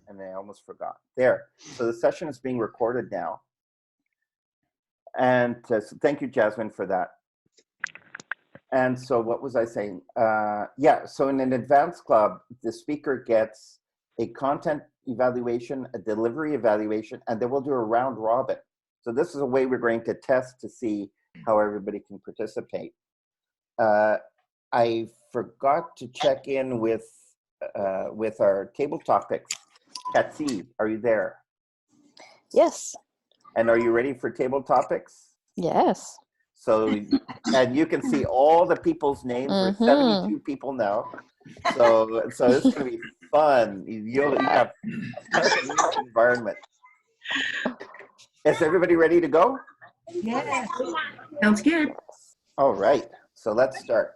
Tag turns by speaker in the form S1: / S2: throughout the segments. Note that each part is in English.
S1: and I almost forgot. There. So the session is being recorded now. And so thank you, Jasmine, for that. And so what was I saying? Yeah, so in an advanced club, the speaker gets a content evaluation, a delivery evaluation, and then we'll do a round robin. So this is a way we're going to test to see how everybody can participate. I forgot to check in with our table topics. Katsi, are you there?
S2: Yes.
S1: And are you ready for table topics?
S2: Yes.
S1: So, and you can see all the people's names.
S2: Mm-hmm.
S1: We're 72 people now. So it's going to be fun. You have a environment. Is everybody ready to go?
S3: Yeah. Sounds good.
S1: All right. So let's start.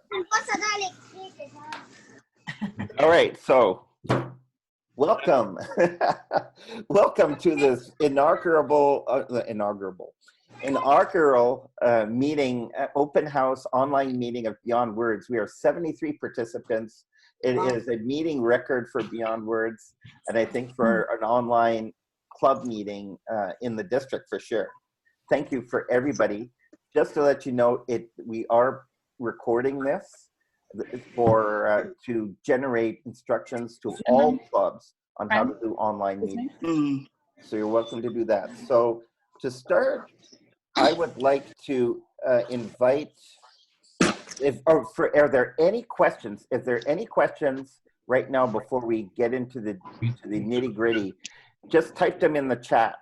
S1: All right. So welcome. Welcome to this inaugural meeting, open house online meeting of Beyond Words. We are 73 participants. It is a meeting record for Beyond Words, and I think for an online club meeting in the district for sure. Thank you for everybody. Just to let you know, we are recording this for to generate instructions to all clubs on how to do online meetings. So you're welcome to do that. So to start, I would like to invite, are there any questions? Is there any questions right now before we get into the nitty gritty? Just type them in the chat.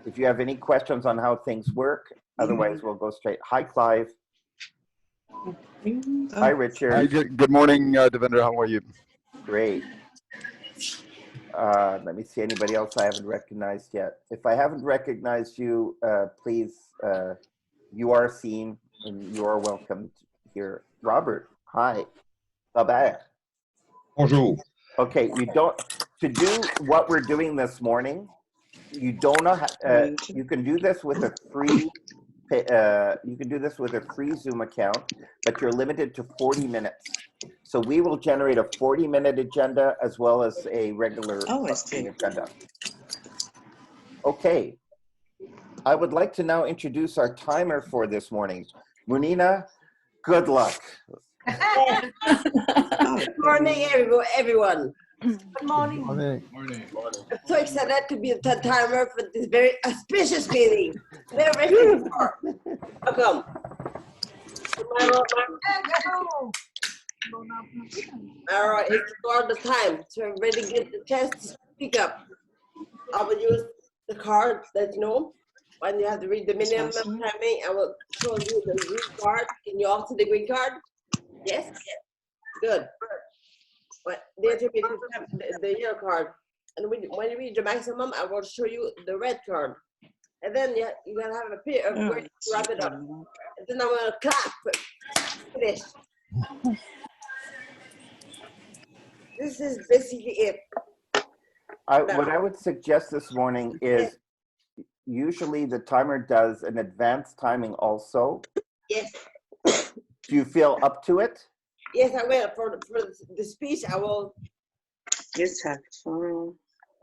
S1: If you have any questions on how things work, otherwise we'll go straight. Hi, Clive. Hi, Richard.
S4: Hi, good morning, Davender. How are you?
S1: Great. Let me see anybody else I haven't recognized yet. If I haven't recognized you, please, you are seen and you are welcome here. Robert, hi. Davender.
S5: Bonjour.
S1: Okay, to do what we're doing this morning, you don't know how, you can do this with a free Zoom account, but you're limited to 40 minutes. So we will generate a 40-minute agenda as well as a regular agenda. Okay, I would like to now introduce our timer for this morning. Munina, good luck.
S6: Good morning, everyone.
S3: Good morning.
S4: Morning.
S6: I'm so excited to be the timer for this very auspicious meeting. Very welcome. All right, it's about the time, so everybody get the chance to speak up. I will use the card that you know. When you have to read the minimum timing, I will show you the green card. Can you all see the green card? Yes? Good. But there's the yellow card. And when you read the maximum, I will show you the red card. And then you gotta have a pair of words to wrap it up. And then I'm gonna clap. Finish. This is basically it.
S1: What I would suggest this morning is usually the timer does an advanced timing also.
S6: Yes.
S1: Do you feel up to it?
S6: Yes, I will. For the speech, I will.
S3: Yes,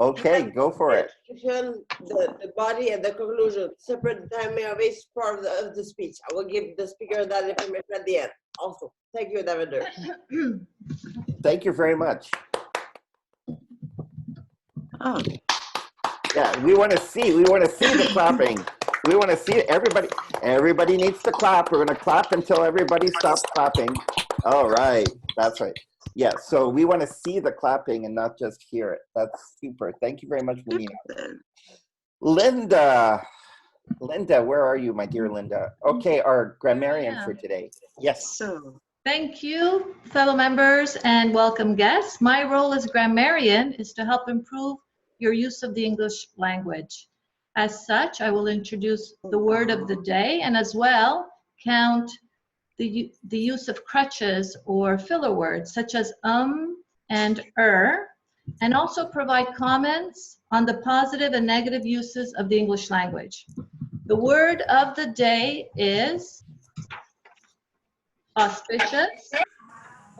S1: Okay, go for it.
S6: The body and the conclusion. Separate the timing of each part of the speech. I will give the speaker that information at the end. Also, thank you, Davender.
S1: Thank you very much.
S3: Oh.
S1: Yeah, we want to see the clapping. We want to see it. Everybody needs to clap. We're going to clap until everybody stops clapping. All right, that's right. Yeah, so we want to see the clapping and not just hear it. That's super. Thank you very much, Munina. Linda, where are you, my dear Linda? Okay, our grammarian for today. Yes.
S3: So.
S7: Thank you, fellow members, and welcome guests. My role as grammarian is to help improve your use of the English language. As such, I will introduce the word of the day and as well count the use of crutches or filler words such as and and also provide comments on the positive and negative uses of the English language. The word of the day is auspicious.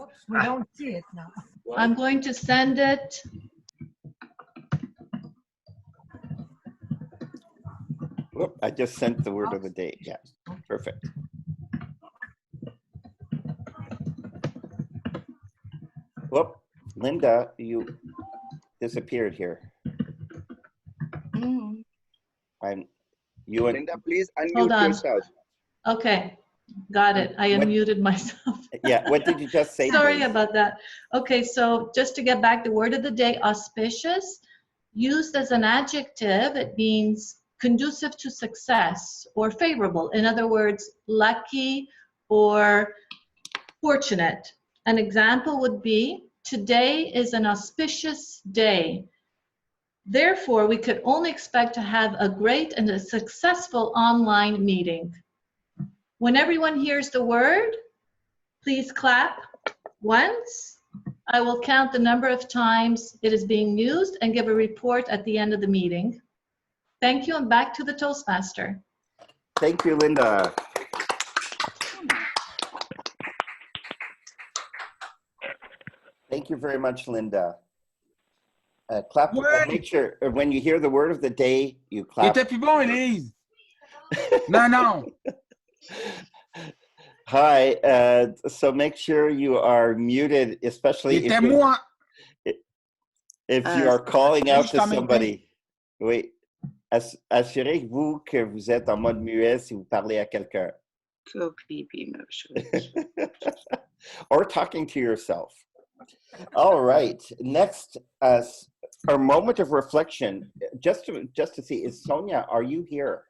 S3: Oops, we don't see it now.
S7: I'm going to send it
S1: Whoop, I just sent the word of the day. Yeah, perfect. Whoop, Linda, you disappeared here. You and
S5: Linda, please
S7: Hold
S5: unmute
S7: on.
S5: yourself.
S7: Okay, got it. I
S1: What-
S7: unmuted myself.
S1: Yeah, what did you just say?
S7: Sorry
S1: please?
S7: about that. Okay, so just to get back, the word of the day, auspicious, used as an adjective, it means conducive to success or favorable. In other words, lucky or fortunate. An example would be, today is an auspicious day. Therefore, we could only expect to have a great and a successful online meeting. When everyone hears the word, please clap once. I will count the number of times it is being used and give a report at the end of the meeting. Thank you, and back to the Toastmaster.
S1: Thank you, Linda. Thank you very much, Linda. Clap. Make sure when you hear the word of the day, you
S8: Il
S1: clap.
S8: était plus bon, Elise. Non, non.
S1: Hi. So make sure you are muted,
S8: Il
S1: especially
S8: était moi.
S1: if you are calling out to
S8: Juste en même
S1: somebody. Oui. Assurez-vous que vous êtes en mode muet si vous parlez à quelqu'un. Or talking to yourself. All right. Next, our moment of reflection. Just to see, is Sonia? Are you here?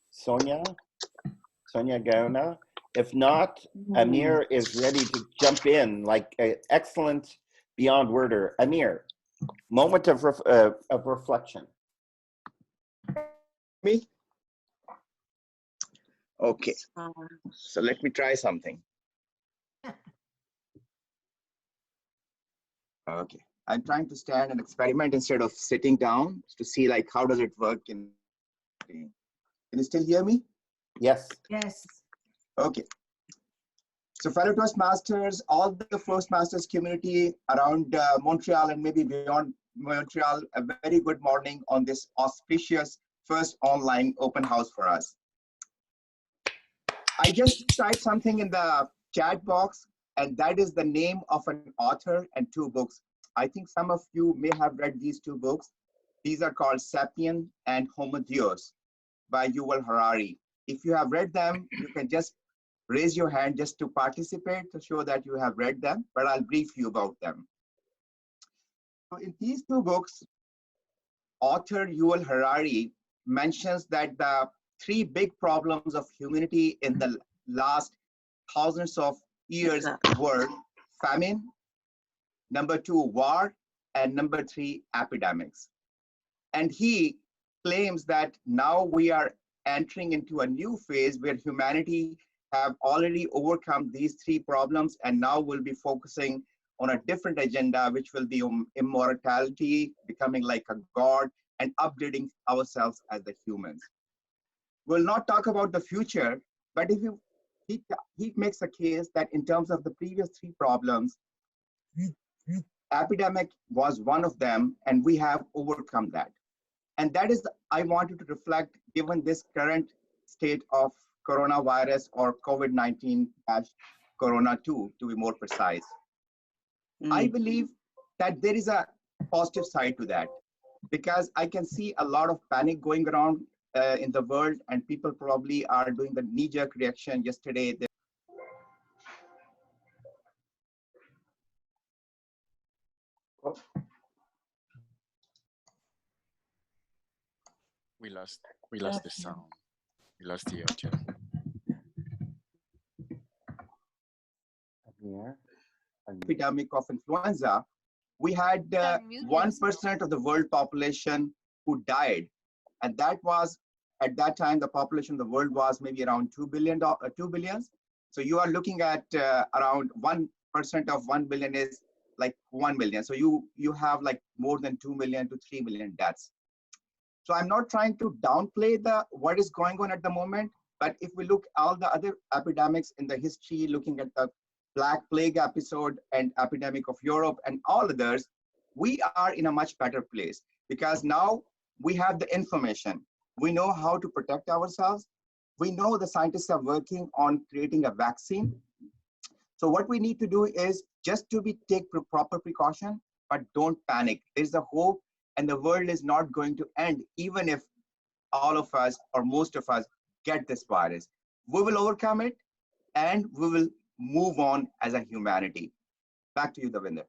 S1: Sonia Gaona. If not, Amir is ready to jump in like an excellent beyond worder. Amir, moment of reflection.
S5: Me? Okay. So let me try something. Okay. I'm trying to stand and experiment instead of sitting down to see like how does it work in. Can you still hear me?
S1: Yes.
S3: Yes.
S5: Okay. So fellow Toastmasters, all the Toastmasters community around Montreal and maybe beyond Montreal, a very good morning on this auspicious first online open house for us. I just typed something in the chat box, and that is the name of an author and 2 books. I think some of you may have read these 2 books. These are called Sapien and Homo Deus by Yuval Harari. If you have read them, you can just raise your hand just to participate to show that you have read them, but I'll brief you about them. So in these 2 books, author Yuval Harari mentions that the 3 big problems of humanity in the last thousands of years were famine, number 2, war, and number 3, epidemics. And he claims that now we are entering into a new phase where humanity have already overcome these 3 problems, and now we'll be focusing on a different agenda, which will be immortality, becoming like a god, and upgrading ourselves as the humans. We'll not talk about the future, but if he makes a case that in terms of the previous 3 problems, epidemic was one of them, and we have overcome that. And that is, I wanted to reflect, given this current state of coronavirus or COVID-19-Corona 2, to be more precise. I believe that there is a positive side to that, because I can see a lot of panic going around in the world, and people probably are doing the knee-jerk reaction. Yesterday,
S4: We lost the sound. We lost the audio.
S1: Amir.
S5: epidemic of influenza, we had 1% of the world population who died. And that was, at that time, the population of the world was maybe around 2 billion. So you are looking at around 1% of 1 billion is like 1 million. So you have like more than 2 million to 3 million deaths. So I'm not trying to downplay what is going on at the moment, but if we look all the other epidemics in the history, looking at the Black Plague episode and epidemic of Europe and all others, we are in a much better place, because now we have the information. We know how to protect ourselves. We know the scientists are working on creating a vaccine. So what we need to do is just to take proper precaution, but don't panic. There's a hope, and the world is not going to end, even if all of us or most of us get this virus. We will overcome it, and we will move on as a humanity. Back to you, Davender.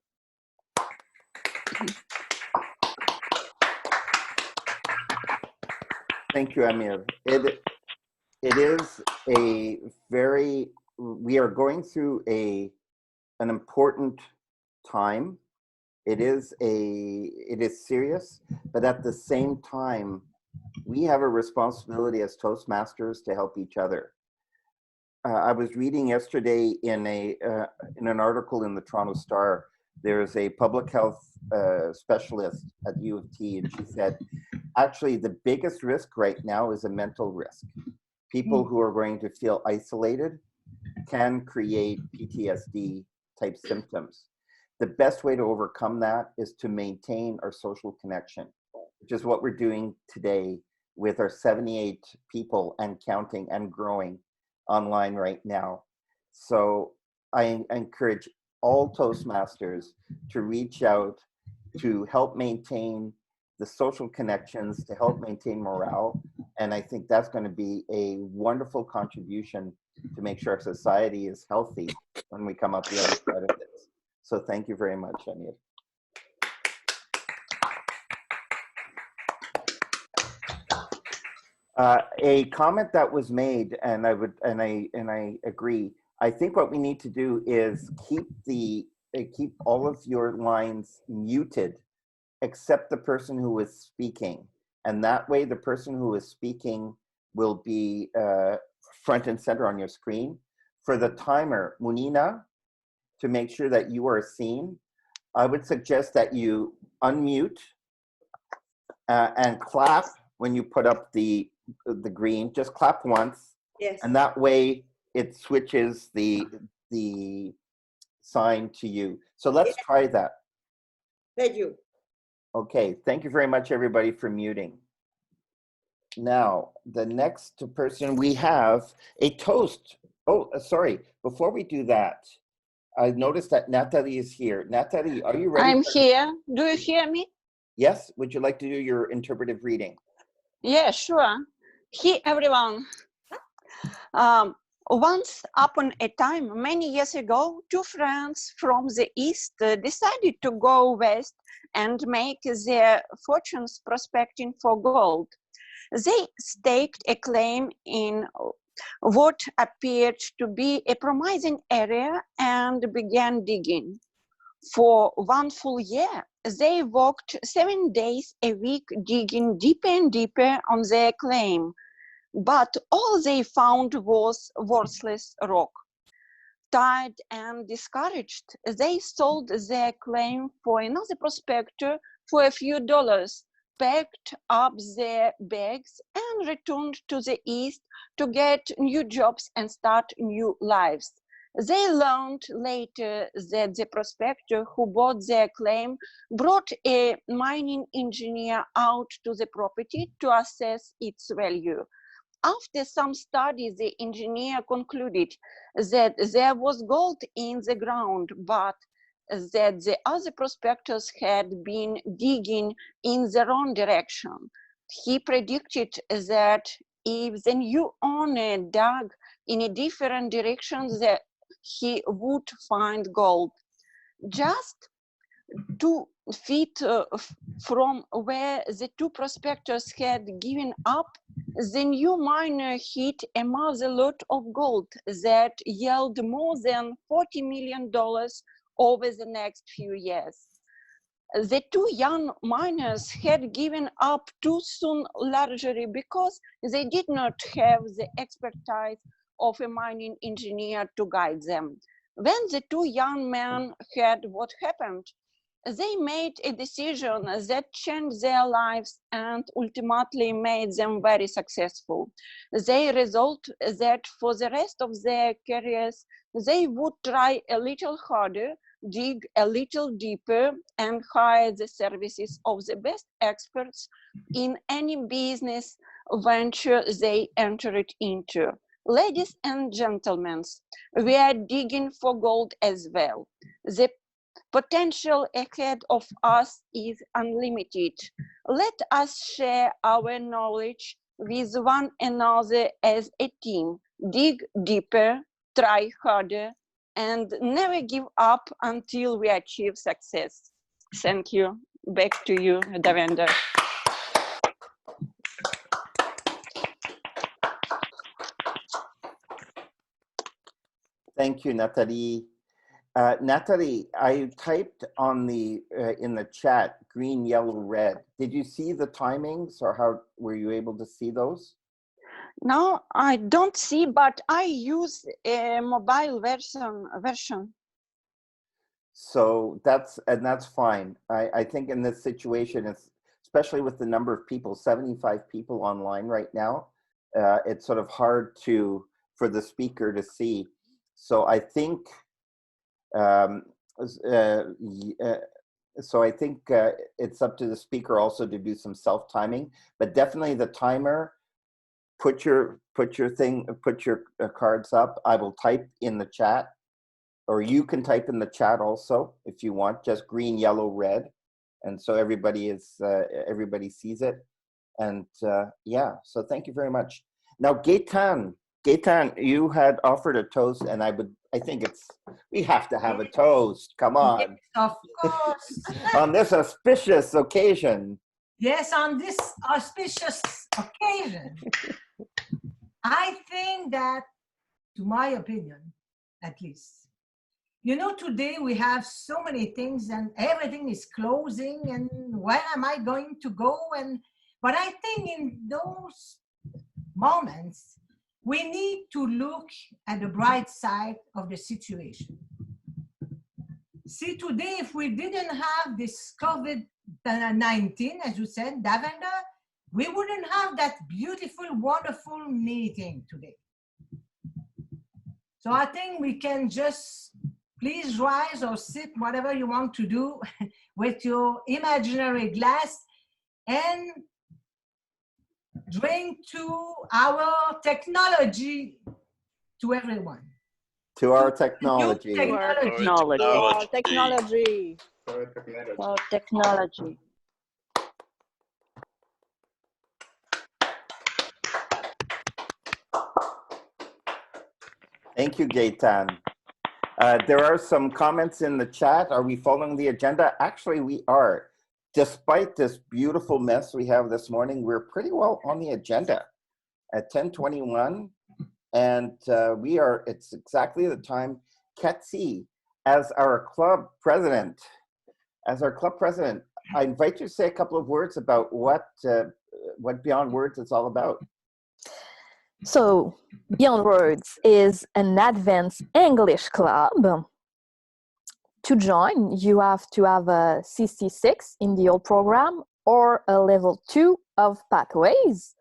S1: Thank you, Amir. It is a very, we are going through an important time. It is serious, but at the same time, we have a responsibility as Toastmasters to help each other. I was reading yesterday in an article in the Toronto Star. There's a public health specialist at U of T, and she said, actually, the biggest risk right now is a mental risk. People who are going to feel isolated can create PTSD type symptoms. The best way to overcome that is to maintain our social connection, which is what we're doing today with our 78 people and counting and growing online right now. So I encourage all Toastmasters to reach out to help maintain the social connections, to help maintain morale. And I think that's going to be a wonderful contribution to make sure our society is healthy when we come up the other side of this. So thank you very much, Amir. A comment that was made, and I agree. I think what we need to do is keep all of your lines muted, except the person who is speaking, and that way the person who is speaking will be front and center on your screen. For the timer, Munina, to make sure that you are seen, I would suggest that you unmute and clap when you put up the green. Just clap once,
S6: Yes.
S1: and that way it switches the sign to you. So let's try that.
S6: Thank you.
S1: Okay, thank you very much, everybody, for muting. Now, the next person, we have a toast. Oh, sorry, before we do that, I noticed that Natalie is here. Natalie, are you ready?
S9: I'm here. Do you hear me?
S1: Yes, would you like to do your interpretive reading?
S9: Yeah, sure. Hey, everyone. Once upon a time, many years ago, two friends from the East decided to go west and make their fortunes prospecting for gold. They staked a claim in what appeared to be a promising area and began digging. For one full year, they worked 7 days a week digging deeper and deeper on their claim, but all they found was worthless rock. Tired and discouraged, they sold their claim for another prospector for a few dollars, packed up their bags, and returned to the East to get new jobs and start new lives. They learned later that the prospector who bought their claim brought a mining engineer out to the property to assess its value. After some study, the engineer concluded that there was gold in the ground, but that the other prospectors had been digging in the wrong direction. He predicted that if the new owner dug in a different direction, that he would find gold. Just 2 feet from where the two prospectors had given up, the new miner hit a mother lot of gold that yielded more than $40 million over the next few years. The two young miners had given up too soon, largely because they did not have the expertise of a mining engineer to guide them. When the two young men heard what happened, they made a decision that changed their lives and ultimately made them very successful. They resolved that for the rest of their careers, they would try a little harder dig a little deeper, and hire the services of the best experts in any business venture they entered into. Ladies and gentlemen, we are digging for gold as well. The potential ahead of us is unlimited. Let us share our knowledge with one another as a team. Dig deeper, try harder, and never give up until we achieve success. Thank you. Back to you, Davender.
S1: Thank you, Natalie. Natalie, I typed on the in the chat green, yellow, red. Did you see the timings, or how were you able to see those?
S9: No, I don't see, but I use a mobile version.
S1: So that's fine. I think in this situation, it's especially with the number of people, 75 people online right now, it's sort of hard for the speaker to see. So I think it's up to the speaker also to do some self-timing, but definitely the timer. Put your cards up. I will type in the chat, or you can type in the chat also if you want, just green, yellow, red, and so everybody sees it. And yeah, so thank you very much. Now, Gaetan, you had offered a toast, and I think we have to have a toast. Come on.
S3: Yes, of course.
S1: On this auspicious occasion.
S3: Yes, on this auspicious occasion, I think that, to my opinion, at least, you know, today we have so many things and everything is closing, and where am I going to go? But I think in those moments, we need to look at the bright side of the situation. See, today, if we didn't have this COVID-19, as you said, Davender, we wouldn't have that beautiful, wonderful meeting today. So I think we can just please rise or sit, whatever you want to do, with your imaginary glass and drink to our technology, to everyone.
S1: To our technology.
S2: Technology. Technology.
S1: Thank you, Gaetan. There are some comments in the chat. Are we following the agenda? Actually, we are. Despite this beautiful mess we have this morning, we're pretty well on the agenda at 10:21. And it's exactly the time. Ketsi, as our club president, I invite you to say a couple of words about what Beyond Words is all about.
S2: So, Beyond Words is an advanced English club. To join, you have to have a CC6 in the old program or a level 2 of Pathways.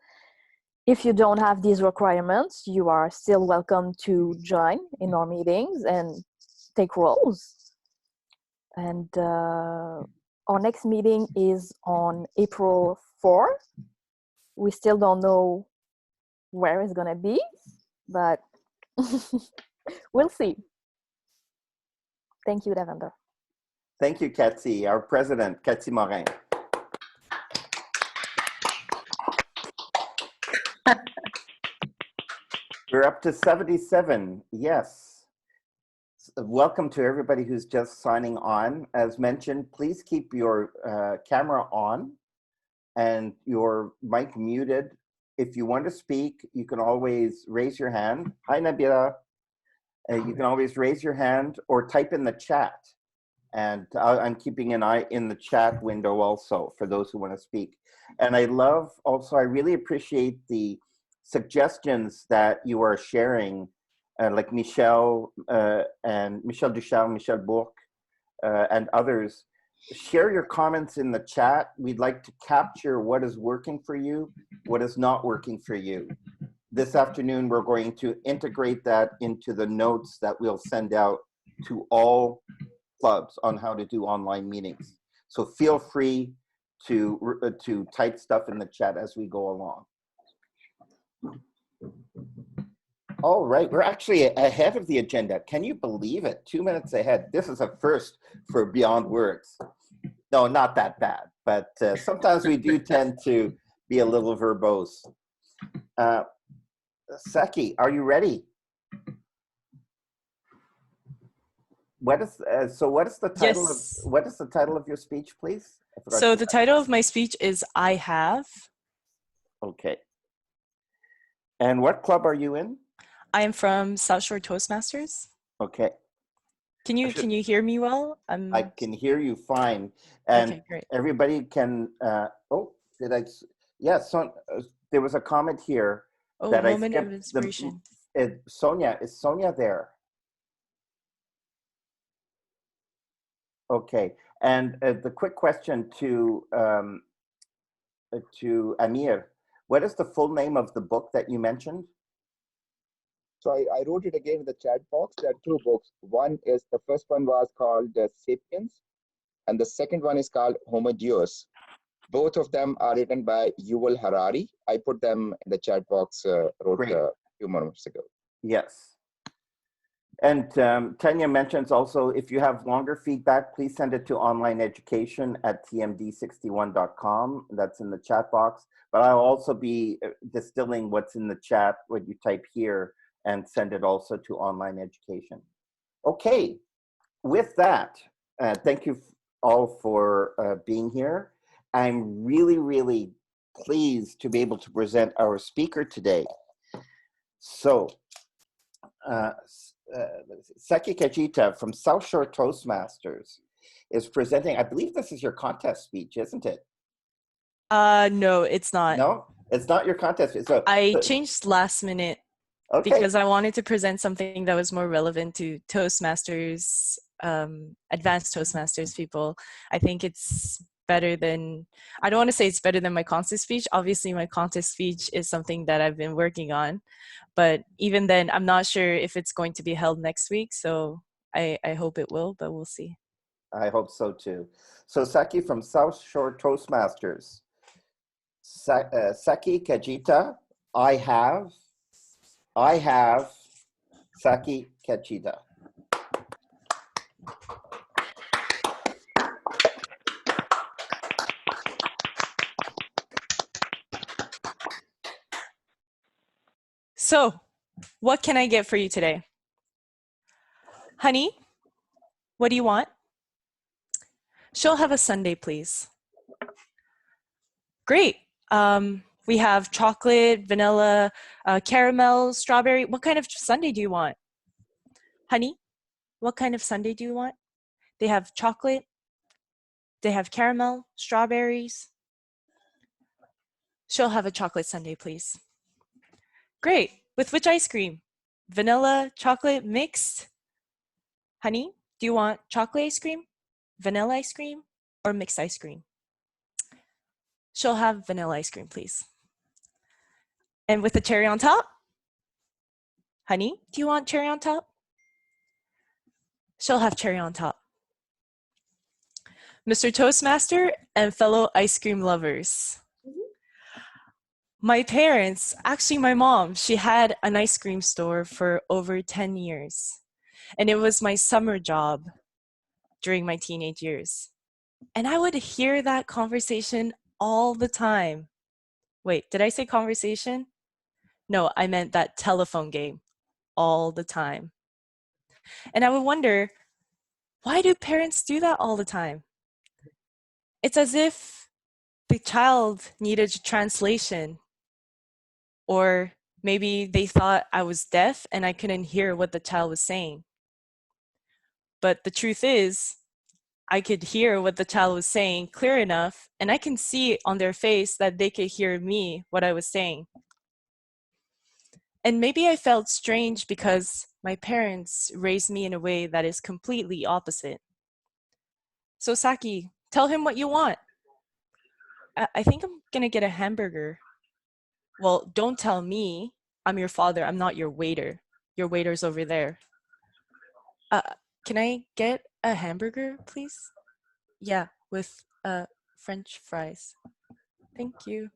S2: If you don't have these requirements, you are still welcome to join in our meetings and take roles. And our next meeting is on April 4. We still don't know where it's gonna be, but we'll see. Thank you, Davender.
S1: Thank you, Ketsi, our president, Ketsi Morin. We're up to 77, yes. Welcome to everybody who's just signing on. As mentioned, please keep your camera on and your mic muted. If you want to speak, you can always raise your hand. Hi, Nabila. You can always raise your hand or type in the chat. And I'm keeping an eye in the chat window also for those who want to speak. And I really appreciate the suggestions that you are sharing, like Michel and Michel Ducharme, Michel Bourque, and others. Share your comments in the chat. We'd like to capture what is working for you, what is not working for you. This afternoon, we're going to integrate that into the notes that we'll send out to all clubs on how to do online meetings. So feel free to type stuff in the chat as we go along. All right, we're actually ahead of the agenda. Can you believe it? 2 minutes ahead. This is a first for Beyond Words. No, not that bad, but sometimes we do tend to be a little verbose. Saki, are you ready? What is the title
S10: Yes.
S1: of what is the title of your speech, please?
S10: So the title of my speech is I Have.
S1: Okay. And what club are you in?
S10: I am from South Shore Toastmasters.
S1: Okay.
S10: Can you hear me well?
S1: I can hear you fine. And
S10: okay, great.
S1: everybody can so there was a comment here that I
S10: Moment of
S1: skipped
S10: inspiration.
S1: Sonia, is Sonia there? Okay. And the quick question to Amir, what is the full name of the book that you mentioned?
S5: So I wrote it again in the chat box. There are 2 books. The first one was called Sapiens, and the second one is called Homo Deus. Both of them are written by Yuval Harari. I put them in the chat box, wrote a few moments ago.
S1: Yes. And Tanya mentions also, if you have longer feedback, please send it to onlineeducation@tmd61.com. That's in the chat box. But I'll also be distilling what's in the chat when you type here and send it also to online education. Okay, with that, thank you all for being here. I'm really, really pleased to be able to present our speaker today. So, Saki Kajita from South Shore Toastmasters is presenting, I believe this is your contest speech, isn't it?
S10: No, it's not.
S1: No, it's not your contest. So,
S10: I changed last minute because I wanted to present something that was more relevant to Toastmasters, advanced Toastmasters people. I think it's better than, I don't want to say it's better than my contest speech. Obviously, my contest speech is something that I've been working on. But even then, I'm not sure if it's going to be held next week. So I hope it will, but we'll see.
S1: I hope so too. So Saki from South Shore Toastmasters. Saki Kajita, I have Saki Kajita.
S10: So, what can I get for you today? Honey, what do you want? She'll have a sundae, please. Great. We have chocolate, vanilla, caramel, strawberry. What kind of sundae do you want? Honey, what kind of sundae do you want? They have chocolate. They have caramel, strawberries. She'll have a chocolate sundae, please. Great. With which ice cream? Vanilla, chocolate, mixed? Honey, do you want chocolate ice cream, vanilla ice cream, or mixed ice cream? She'll have vanilla ice cream, please. And with the cherry on top? Honey, do you want cherry on top? She'll have cherry on top. Mr. Toastmaster and fellow ice cream lovers. My parents, actually my mom, she had an ice cream store for over 10 years. And it was my summer job during my teenage years. And I would hear that conversation all the time. Wait, did I say conversation? No, I meant that telephone game all the time. And I would wonder, why do parents do that all the time? It's as if the child needed a translation, or maybe they thought I was deaf and I couldn't hear what the child was saying. But the truth is, I could hear what the child was saying clear enough, and I can see on their face that they could hear me, what I was saying. And maybe I felt strange because my parents raised me in a way that is completely opposite. So Saki, tell him what you want. I think I'm gonna get a hamburger. Well, don't tell me. I'm your father. I'm not your waiter. Your waiter's over there. Can I get A hamburger, please? Yeah, with French fries. Thank you.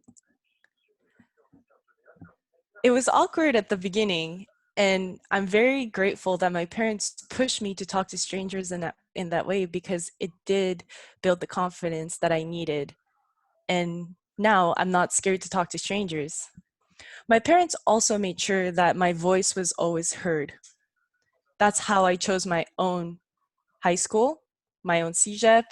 S10: It was awkward at the beginning, and I'm very grateful that my parents pushed me to talk to strangers in that way, because it did build the confidence that I needed. And now I'm not scared to talk to strangers. My parents also made sure that my voice was always heard. That's how I chose my own high school, my own CEGEP,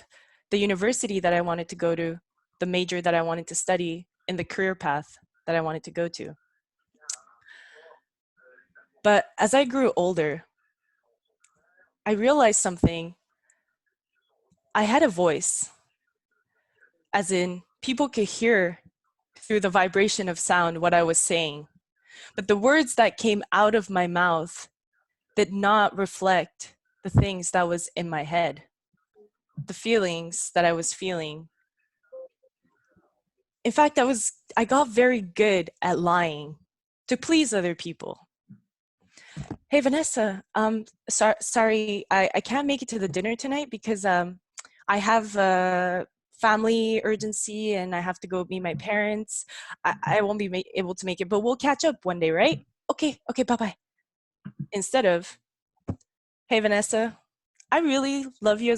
S10: the university that I wanted to go to, the major that I wanted to study, and the career path that I wanted to go to. But as I grew older, I realized something. I had a voice, as in people could hear through the vibration of sound what I was saying. But the words that came out of my mouth did not reflect the things that was in my head, the feelings that I was feeling. In fact, I got very good at lying to please other people. Hey, Vanessa, sorry, I can't make it to the dinner tonight because I have a family urgency and I have to go meet my parents. I won't be able to make it, but we'll catch up one day, right? Okay, bye-bye. Instead of, hey, Vanessa, I really love you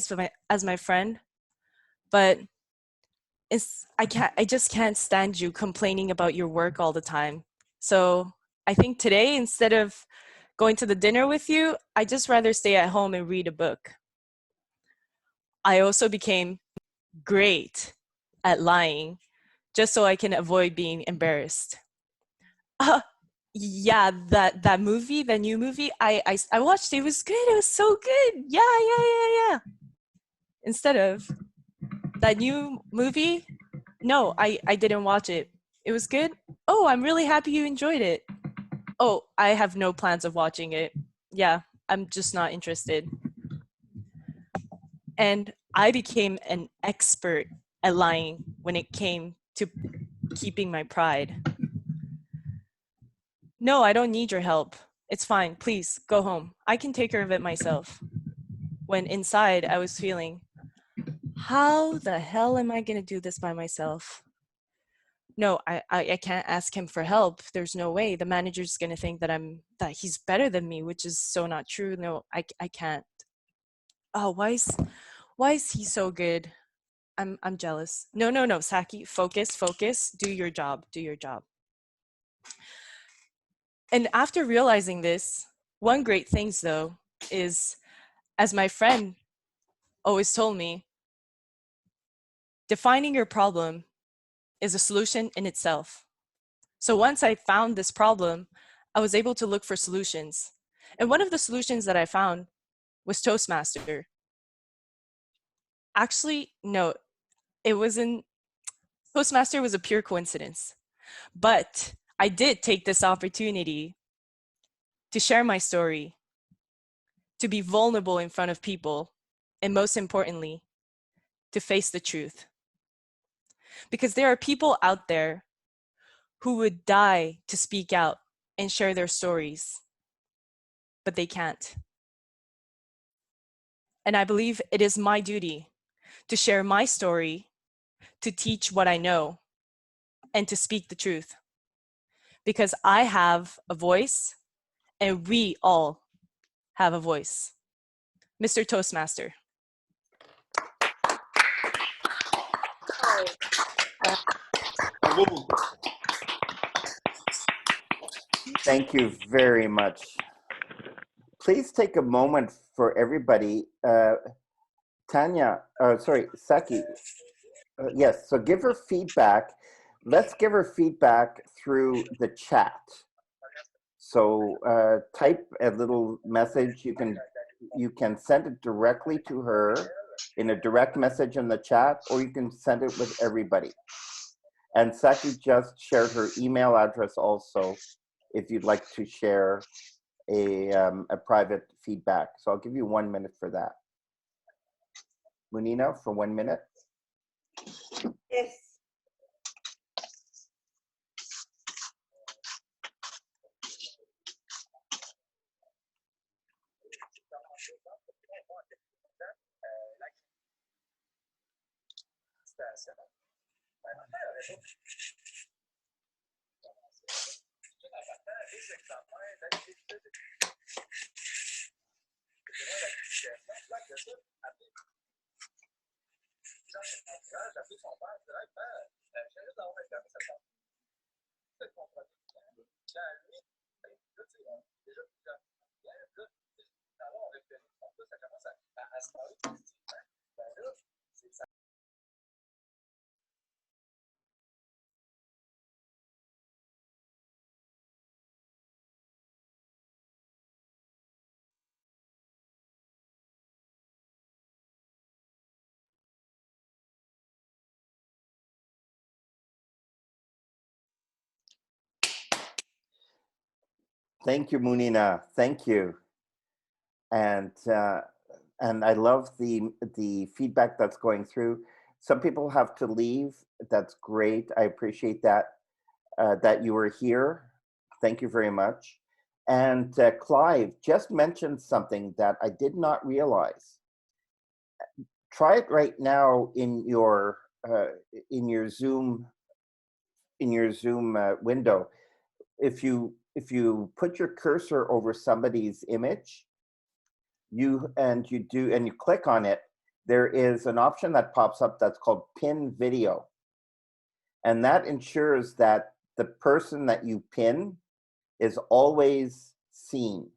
S10: as my friend, but I just can't stand you complaining about your work all the time. So I think today, instead of going to the dinner with you, I just rather stay at home and read a book. I also became great at lying just so I can avoid being embarrassed. Yeah, that movie, the new movie, I watched it. It was good. It was so good. Yeah. Instead of that new movie, no, I didn't watch it. It was good. Oh, I'm really happy you enjoyed it. Oh, I have no plans of watching it. Yeah, I'm just not interested. And I became an expert at lying when it came to keeping my pride. No, I don't need your help. It's fine. Please go home. I can take care of it myself. When inside I was feeling, how the hell am I going to do this by myself? No, I can't ask him for help. There's no way. The manager's going to think that he's better than me, which is so not true. No, I can't. Oh, why is he so good? I'm jealous. No, Saki, focus, do your job. And after realizing this, one great thing though is, as my friend always told me, defining your problem is a solution in itself. So once I found this problem, I was able to look for solutions. And one of the solutions that I found was Toastmaster. Actually, no, it wasn't. Toastmaster was a pure coincidence. But I did take this opportunity to share my story, to be vulnerable in front of people, and most importantly, to face the truth. Because there are people out there who would die to speak out and share their stories, but they can't. And I believe it is my duty to share my story, to teach what I know, and to speak the truth. Because I have a voice, and we all have a voice. Mr. Toastmaster.
S1: Thank you very much. Please take a moment for everybody. Saki. Yes, so give her feedback. Let's give her feedback through the chat. So type a little message. You can send it directly to her in a direct message in the chat, or you can send it with everybody. And Saki just shared her email address also, if you'd like to share a private feedback. So I'll give you 1 minute for that. Munina, for 1 minute.
S6: Yes.
S1: Thank you, Munina. Thank you. And I love the feedback that's going through. Some people have to leave. That's great. I appreciate that that you were here. Thank you very much. And Clive just mentioned something that I did not realize. Try it right now in your Zoom window. If you put your cursor over somebody's image, you click on it, there is an option that pops up that's called pin video, and that ensures that the person that you pin is always seen.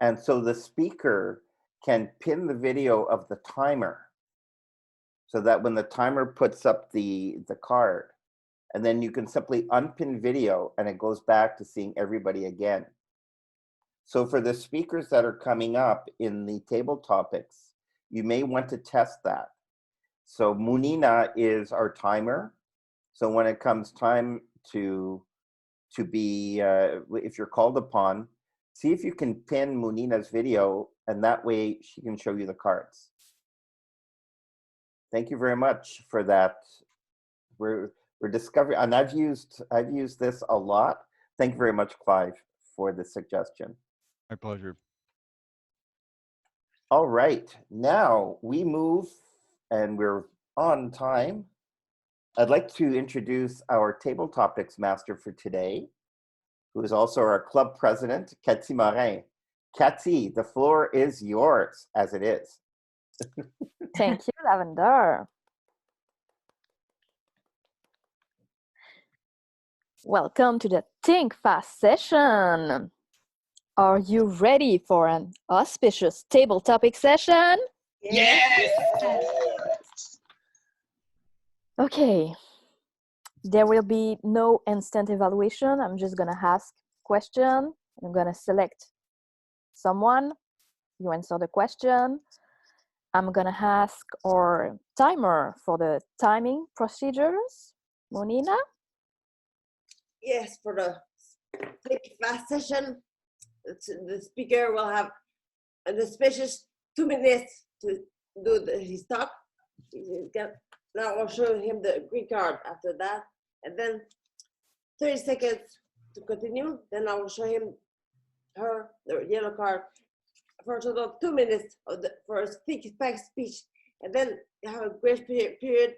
S1: And so the speaker can pin the video of the timer, so that when the timer puts up the card, and then you can simply unpin video and it goes back to seeing everybody again. So for the speakers that are coming up in the table topics, you may want to test that. So Munina is our timer. So when it comes time to be, if you're called upon, see if you can pin Munina's video, and that way she can show you the cards. Thank you very much for that. We're discovering, and I've used this a lot. Thank you very much, Clive, for the suggestion.
S11: My pleasure.
S1: All right, now we move, and we're on time. I'd like to introduce our table topics master for today, who is also our club president, Cathy Morin. Cathy, the floor is yours, as it is.
S2: Thank you, Davender. Welcome to the Think Fast session. Are you ready for an auspicious table topic session?
S6: Yes.
S2: Okay. There will be no instant evaluation. I'm just gonna ask question. I'm gonna select someone. You answer the question. I'm gonna ask our timer for the timing procedures. Monina?
S6: Yes, for the Think Fast session, the speaker will have an auspicious 2 minutes to do his talk. Now I'll show him the green card after that, and then 30 seconds to continue. Then I will show him the yellow card for a total of 2 minutes for a speak speech, and then you have a grace period.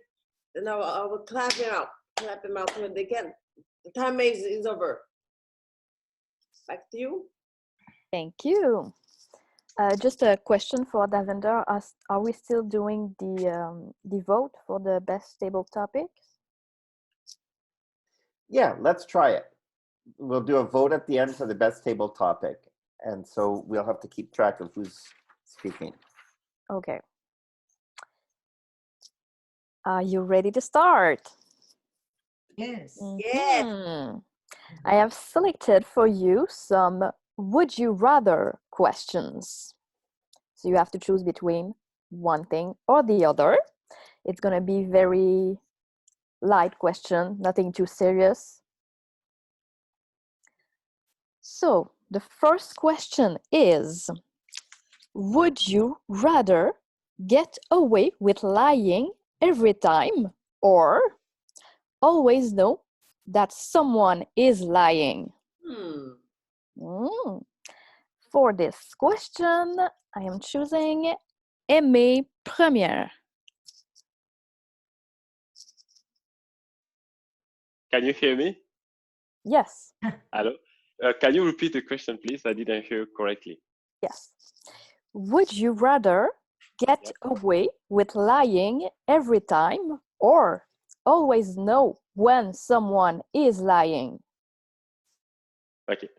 S6: Then I will clap him out so they can. The time is over. Back to you.
S2: Thank you. Just a question for Davender. Are we still doing the vote for the best table topic?
S1: Yeah, let's try it. We'll do a vote at the end for the best table topic. And so we'll have to keep track of who's speaking.
S2: Okay. Are you ready to start?
S3: Yes.
S6: Yes.
S2: I have selected for you some would you rather questions. So you have to choose between one thing or the other. It's going to be very light question, nothing too serious. So the first question is, would you rather get away with lying every time or always know that someone is lying? For this question, I am choosing aimer première.
S11: Can you hear me?
S2: Yes.
S11: Hello? Can you repeat the question, please? I didn't hear correctly.
S2: Yes. Would you rather get away with lying every time or always know when someone is lying?
S11: Okay,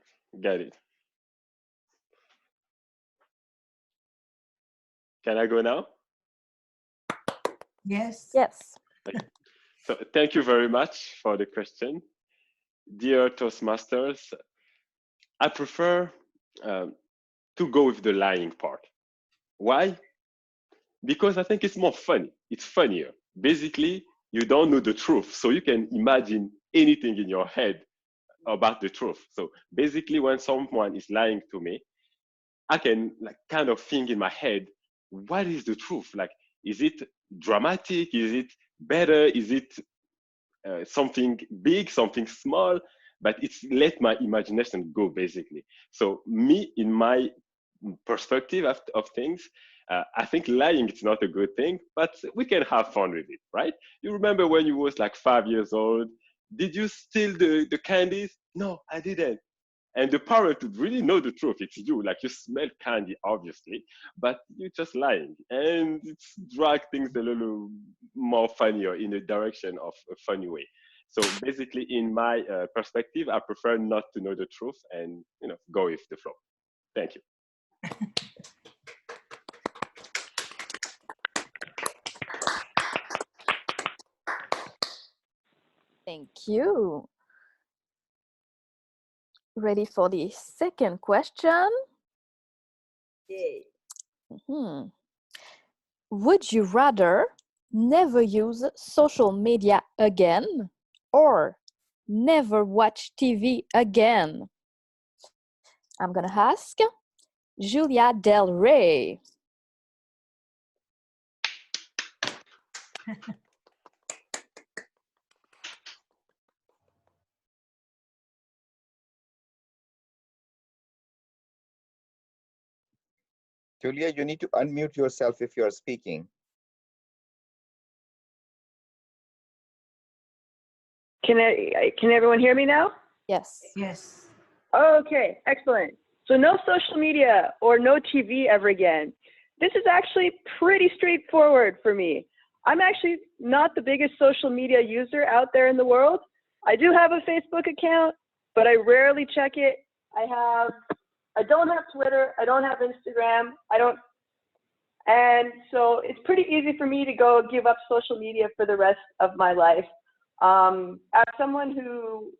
S11: got it. Can I go now?
S3: Yes.
S2: Yes.
S11: Okay. So thank you very much for the question. Dear Toastmasters, I prefer to go with the lying part. Why? Because I think it's more funny. It's funnier. Basically, you don't know the truth, so you can imagine anything in your head about the truth. So basically, when someone is lying to me, I can like kind of think in my head, what is the truth? Like, is it dramatic? Is it better? Is it something big, something small? But it's let my imagination go basically. So me, in my perspective of things, I think lying is not a good thing, but we can have fun with it, right? You remember when you was like 5 years old, did you steal the candies? No, I didn't. And the parent would really know the truth. It's you, like you smell candy, obviously, but you're just lying. And it's drag things a little more funnier in the direction of a funny way. So basically, in my perspective, I prefer not to know the truth and go with the flow. Thank you.
S2: Thank you. Ready for the second question?
S6: Yay.
S2: Would you rather never use social media again or never watch TV again? I'm gonna ask Julia Del Rey.
S5: Julia, you need to unmute yourself if you're speaking.
S12: Can everyone hear me now?
S2: Yes.
S3: Yes.
S12: Okay, excellent. So no social media or no TV ever again. This is actually pretty straightforward for me. I'm actually not the biggest social media user out there in the world. I do have a Facebook account, but I rarely check it. I don't have Twitter. I don't have Instagram. And so it's pretty easy for me to go give up social media for the rest of my life. As someone who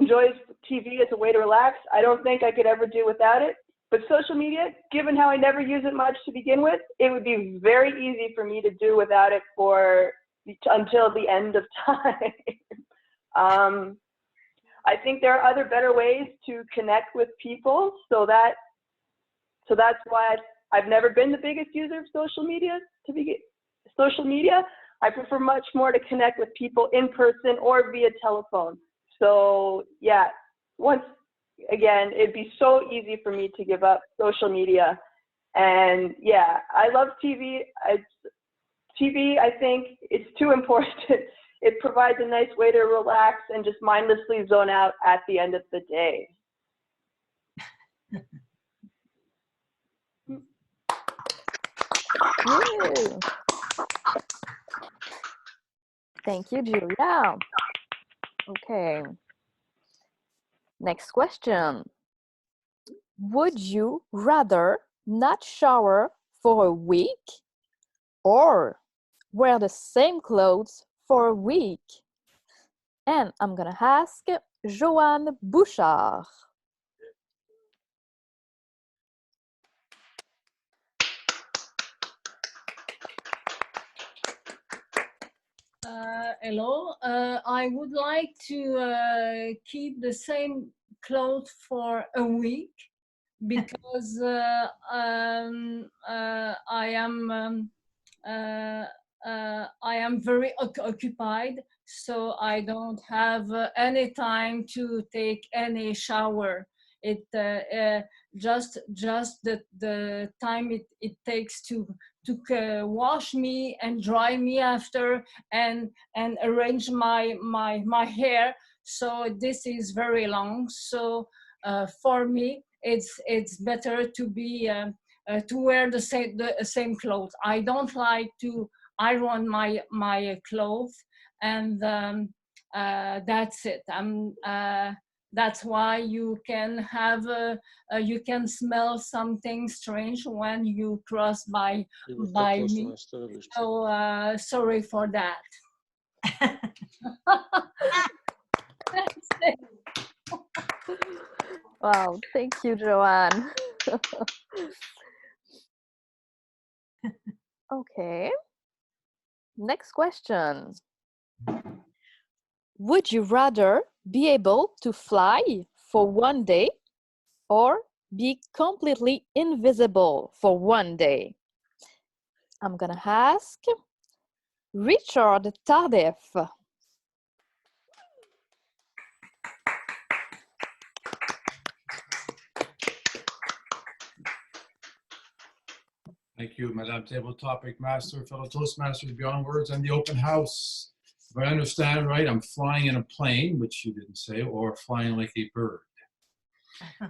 S12: enjoys TV as a way to relax, I don't think I could ever do without it. But social media, given how I never use it much to begin with, it would be very easy for me to do without it until the end of time. I think there are other better ways to connect with people, so that's why I've never been the biggest user of social media. I prefer much more to connect with people in person or via telephone. So yeah, once again, it'd be so easy for me to give up social media. And yeah, I love TV. TV, I think it's too important. It provides a nice way to relax and just mindlessly zone out at the end of the day.
S2: Yay. Thank you, Julia. Okay. Next question. Would you rather not shower for a week or wear the same clothes for a week? And I'm gonna ask Joanne Bouchard.
S3: Hello. I would like to keep the same clothes for a week because I am very occupied, so I don't have any time to take any shower. just the time it takes to wash me and dry me after and arrange my hair. So this is very long. So for me, it's better to be to wear the same clothes. I don't like to iron my clothes, and that's it. That's why you can have you can smell something strange when you cross by me. So sorry for that. That's it.
S2: Wow, thank you, Joanne. Okay. Next question. Would you rather be able to fly for one day or be completely invisible for one day? I'm gonna ask Richard Tardif.
S13: Thank you, Madame Table Topic Master, fellow Toastmasters, Beyond Words, and the open house. If I understand right, I'm flying in a plane, which you didn't say, or flying like a bird,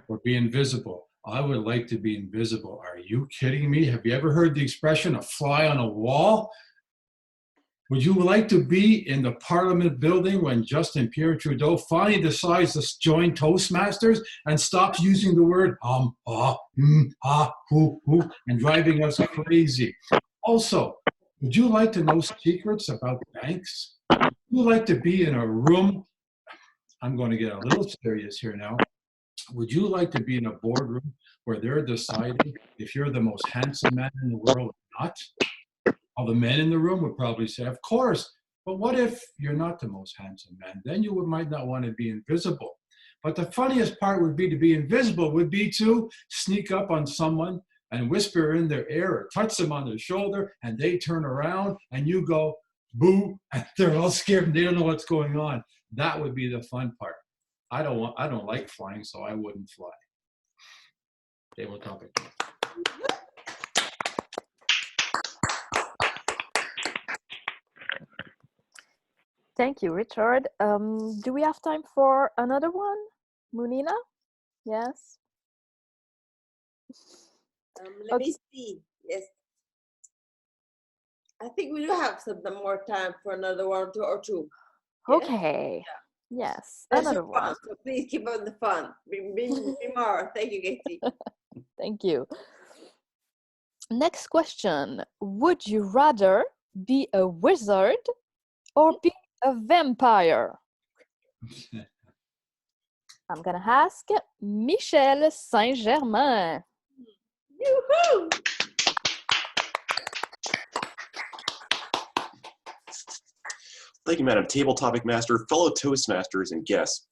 S13: or be invisible. I would like to be invisible. Are you kidding me? Have you ever heard the expression, a fly on a wall? Would you like to be in the Parliament building when Justin Pierre Trudeau finally decides to join Toastmasters and stops using the word hoo, and driving us crazy? Also, would you like to know secrets about banks? Would you like to be in a room? I'm going to get a little serious here now. Would you like to be in a boardroom where they're deciding if you're the most handsome man in the world or not? All the men in the room would probably say, of course, but what if you're not the most handsome man? Then you might not want to be invisible. But the funniest part would be to be invisible would be to sneak up on someone and whisper in their ear or touch them on their shoulder, and they turn around and you go, boo, and they're all scared and they don't know what's going on. That would be the fun part. I don't like flying, so I wouldn't fly. Table topic.
S2: Thank you, Richard. Do we have time for another one? Munina? Yes?
S6: Let me see. Yes. I think we do have some more time for another one or two. Yes?
S2: Okay. Yeah. Yes,
S6: That's
S2: another
S6: fun,
S2: one.
S6: so please keep on the fun. Bring more. Thank you, Katie.
S2: Thank you. Next question. Would you rather be a wizard or be a vampire? I'm gonna ask Michel Saint-Germain.
S6: Yoo-hoo!
S14: Thank you, Madam Table Topic Master, fellow Toastmasters, and guests.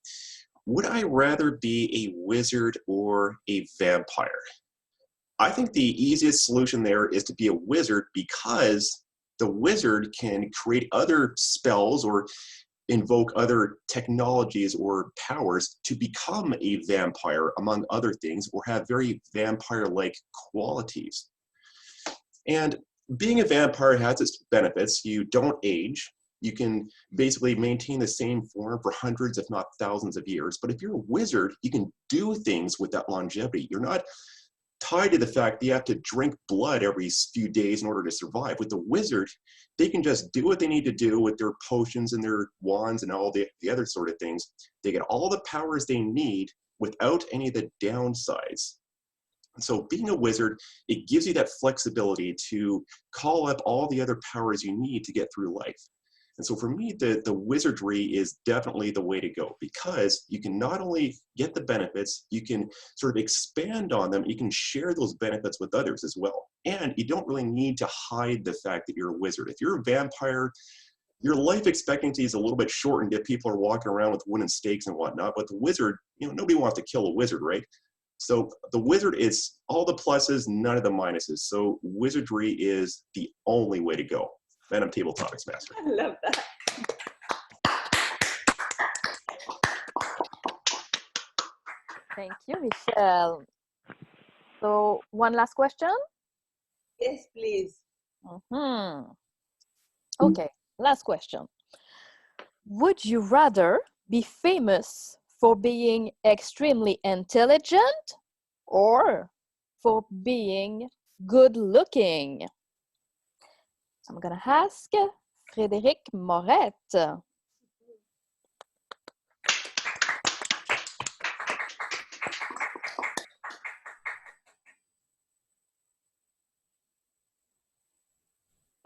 S14: Would I rather be a wizard or a vampire? I think the easiest solution there is to be a wizard because the wizard can create other spells or invoke other technologies or powers to become a vampire, among other things, or have very vampire-like qualities. And being a vampire has its benefits. You don't age. You can basically maintain the same form for hundreds, if not thousands of years. But if you're a wizard, you can do things with that longevity. You're not tied to the fact that you have to drink blood every few days in order to survive. With the wizard, they can just do what they need to do with their potions and their wands and all the other sort of things. They get all the powers they need without any of the downsides. So being a wizard, it gives you that flexibility to call up all the other powers you need to get through life. And so for me, the wizardry is definitely the way to go because you can not only get the benefits, you can sort of expand on them, you can share those benefits with others as well. And you don't really need to hide the fact that you're a wizard. If you're a vampire, your life expectancy is a little bit shortened if people are walking around with wooden stakes and whatnot. But the wizard, nobody wants to kill a wizard, right? So the wizard is all the pluses, none of the minuses. So wizardry is the only way to go. Madam Table Topics Master.
S6: I love that.
S2: Thank you, Michelle. So, one last question?
S6: Yes, please.
S2: Okay, last question. Would you rather be famous for being extremely intelligent or for being good looking? So I'm gonna ask Frédéric Morette.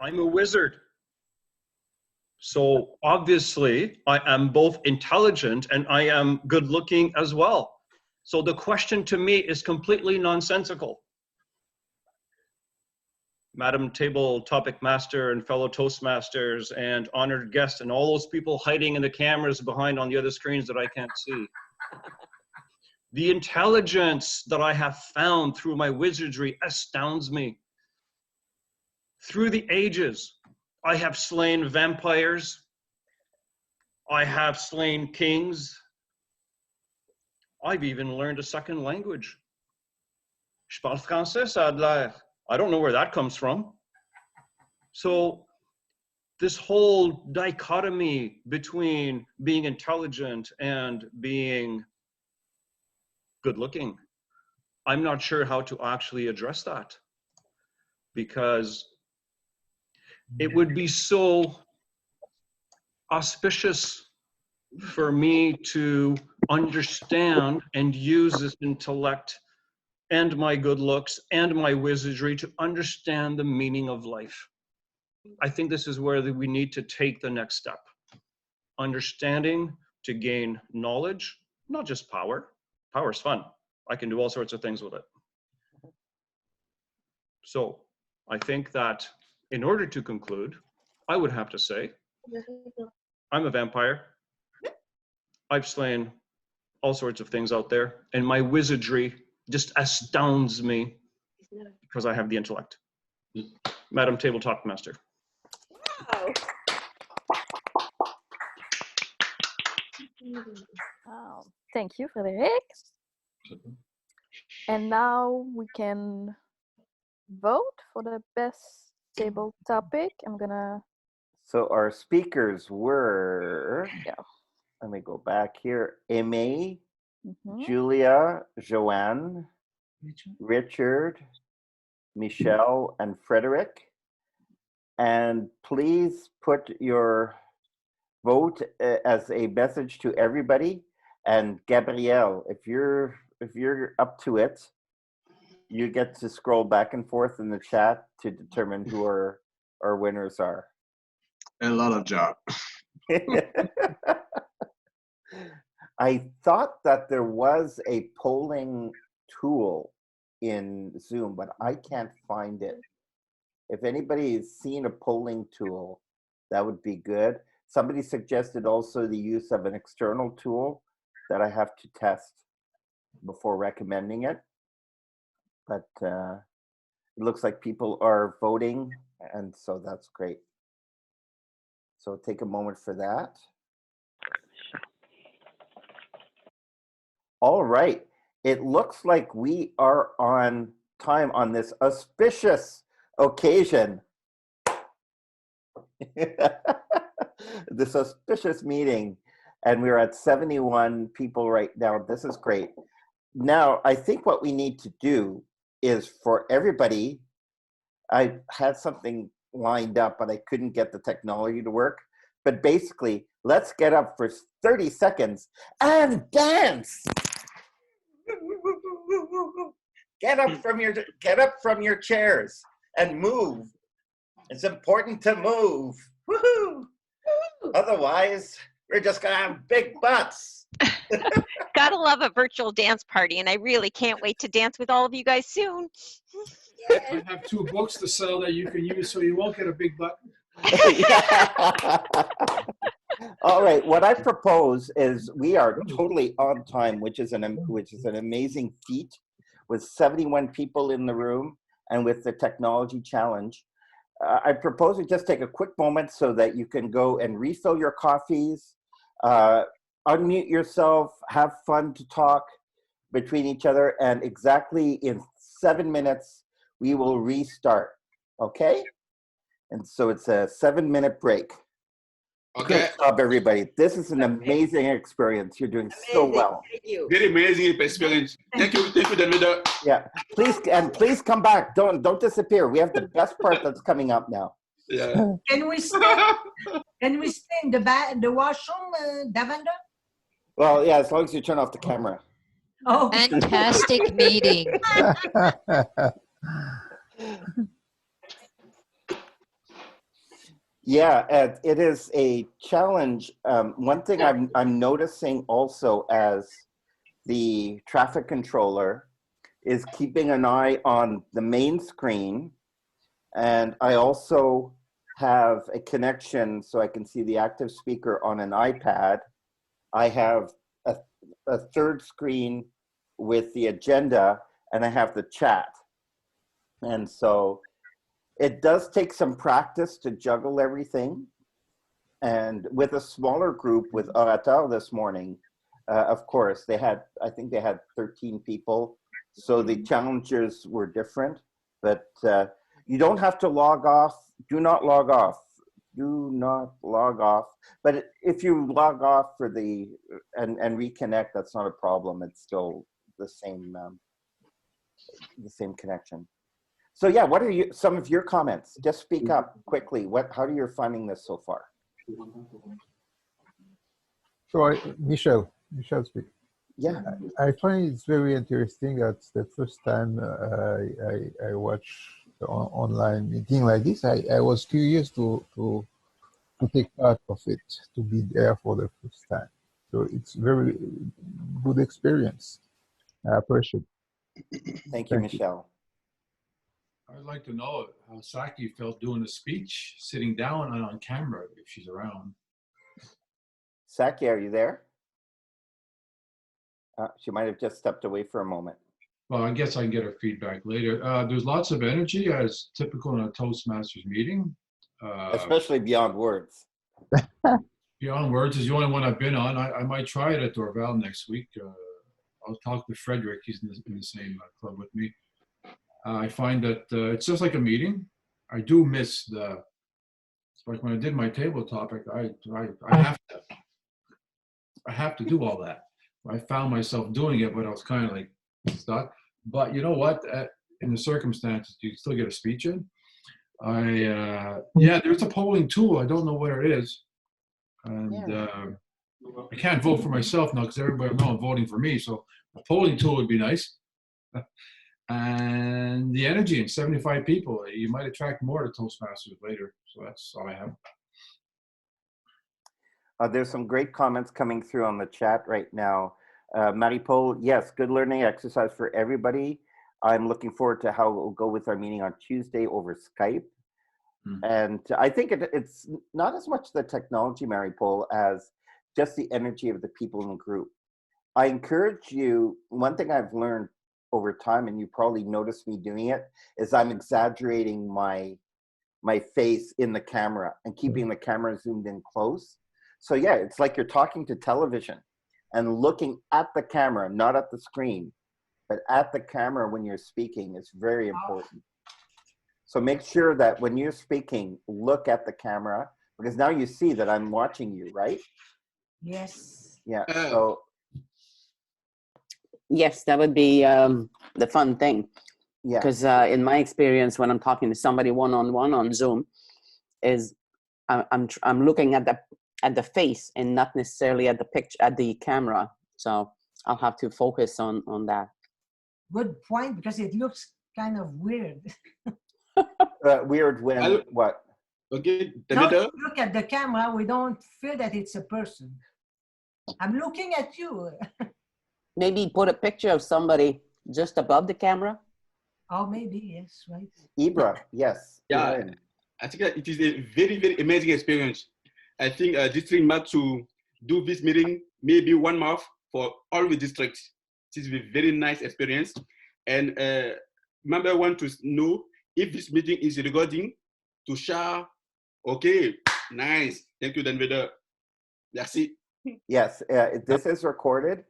S15: I'm a wizard. So obviously I am both intelligent and I am good looking as well. So the question to me is completely nonsensical. Madam Table Topic Master and fellow Toastmasters and honored guests and all those people hiding in the cameras behind on the other screens that I can't see. The intelligence that I have found through my wizardry astounds me. Through the ages, I have slain vampires. I have slain kings. I've even learned a second language. Je parle français, ça a de l'air. I don't know where that comes from. So this whole dichotomy between being intelligent and being good looking, I'm not sure how to actually address that, because it would be so auspicious for me to understand and use this intellect and my good looks and my wizardry to understand the meaning of life. I think this is where we need to take the next step. Understanding to gain knowledge, not just power. Power is fun. I can do all sorts of things with it. So I think that in order to conclude, I would have to say, I'm a vampire. I've slain all sorts of things out there, and my wizardry just astounds me because I have the intellect. Madam Tabletop Master.
S6: Wow.
S2: Wow. Thank you, Frédéric. And now we can vote for the best table topic. I'm gonna.
S1: So our speakers were, let me go back here, Aimee, Julia, Joanne, Richard, Michelle, and Frederick. And please put your vote as a message to everybody. And Gabrielle, if you're up to it, you get to scroll back and forth in the chat to determine who our winners are.
S14: A lot of job.
S1: I thought that there was a polling tool in Zoom, but I can't find it. If anybody has seen a polling tool, that would be good. Somebody suggested also the use of an external tool that I have to test before recommending it. But it looks like people are voting, and so that's great. So take a moment for that. All right. It looks like we are on time on this auspicious occasion. This auspicious meeting. And we're at 71 people right now. This is great. Now, I think what we need to do is for everybody, I had something lined up, but I couldn't get the technology to work. But basically, let's get up for 30 seconds and dance. Get up from your chairs and move. It's important to move. Woohoo! Otherwise, we're just gonna have big butts.
S16: Gotta love a virtual dance party, and I really can't wait to dance with all of you guys soon.
S13: I have 2 books to sell that you can use so you won't get a big butt.
S1: All right, what I propose is we are totally on time, which is an amazing feat, with 71 people in the room and with the technology challenge. I propose we just take a quick moment so that you can go and refill your coffees, unmute yourself, have fun to talk. between each other, and exactly in 7 minutes, we will restart, okay? And so it's a 7-minute break.
S17: Okay.
S1: Good job, everybody. This is an amazing experience. You're doing so well.
S6: Thank you.
S17: Very amazing experience. Thank you, Davender.
S1: Yeah, please come back. Don't disappear. We have the best part that's coming up now.
S17: Yeah.
S3: Can we stay? Can we stay in the washroom, Davender?
S1: Well, yeah, as long as you turn off the camera.
S3: Oh,
S18: Fantastic meeting.
S1: Yeah, it is a challenge. One thing I'm noticing also as the traffic controller is keeping an eye on the main screen, and I also have a connection so I can see the active speaker on an iPad. I have a third screen with the agenda, and I have the chat. And so it does take some practice to juggle everything. And with a smaller group with Orateur this morning, of course, I think they had 13 people. So the challenges were different, but you don't have to log off. Do not log off. Do not log off. But if you log off for and reconnect, that's not a problem. It's still the same connection. So yeah, what are some of your comments? Just speak up quickly. How are you finding this so far?
S19: So Michel speak.
S1: Yeah.
S19: I find it's very interesting that the first time I watch the online meeting like this, I was curious to take part of it, to be there for the first time. So it's very good experience. I appreciate it.
S1: Thank you, Michelle.
S13: I'd like to know how Saki felt doing a speech, sitting down and on camera if she's around.
S1: Saki, are you there? She might have just stepped away for a moment.
S13: Well, I guess I can get her feedback later. There's lots of energy, as typical in a Toastmasters meeting.
S1: Especially Beyond Words.
S13: Beyond Words is the only one I've been on. I might try it at Dorval next week. I'll talk to Frederick. He's in the same club with me. I find that it's just like a meeting. I do miss it's like when I did my table topic, I have to do all that. I found myself doing it, but I was kind of like stuck. But you know what? In the circumstances, you still get a speech in. Yeah, there's a polling tool. I don't know where it is. And I can't vote for myself now because everybody knows I'm voting for me. So a polling tool would be nice. And the energy in 75 people, you might attract more to Toastmasters later. So that's all I have.
S1: There's some great comments coming through on the chat right now. Marie-Paul, yes, good learning exercise for everybody. I'm looking forward to how it will go with our meeting on Tuesday over Skype. And I think it's not as much the technology, Marie-Paul, as just the energy of the people in the group. I encourage you, one thing I've learned over time, and you probably noticed me doing it, is I'm exaggerating my face in the camera and keeping the camera zoomed in close. So yeah, it's like you're talking to television and looking at the camera, not at the screen, but at the camera when you're speaking is very important. So make sure that when you're speaking, look at the camera, because now you see that I'm watching you, right?
S3: Yes.
S1: Yeah, so.
S20: Yes, that would be the fun thing.
S1: Yeah.
S20: Because in my experience, when I'm talking to somebody one-on-one on Zoom, is I'm looking at the face and not necessarily at the picture, at the camera. So I'll have to focus on that.
S3: Good point, because it looks kind of weird.
S1: Weird when what?
S17: Okay.
S3: Don't look at the camera. We don't feel that it's a person. I'm looking at you.
S20: Maybe put a picture of somebody just above the camera.
S3: Oh, maybe, yes, right.
S1: Ibra, yes.
S17: Yeah, I think that it is a very, very amazing experience. I think district map to do this meeting maybe 1 month for all the districts. It is a very nice experience. And member want to know if this meeting is recording to share. Okay, nice. Thank you, Davender. Merci.
S1: Yes, this is recorded.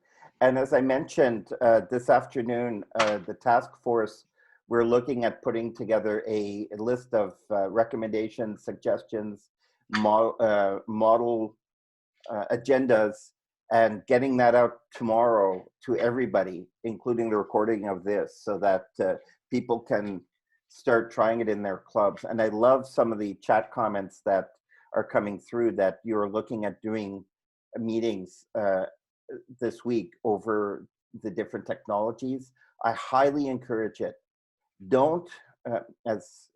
S1: And as I mentioned this afternoon, the task force, we're looking at putting together a list of recommendations, suggestions, model agendas, and getting that out tomorrow to everybody, including the recording of this, so that people can start trying it in their clubs. And I love some of the chat comments that are coming through, that you're looking at doing meetings this week over the different technologies. I highly encourage it. Don't, as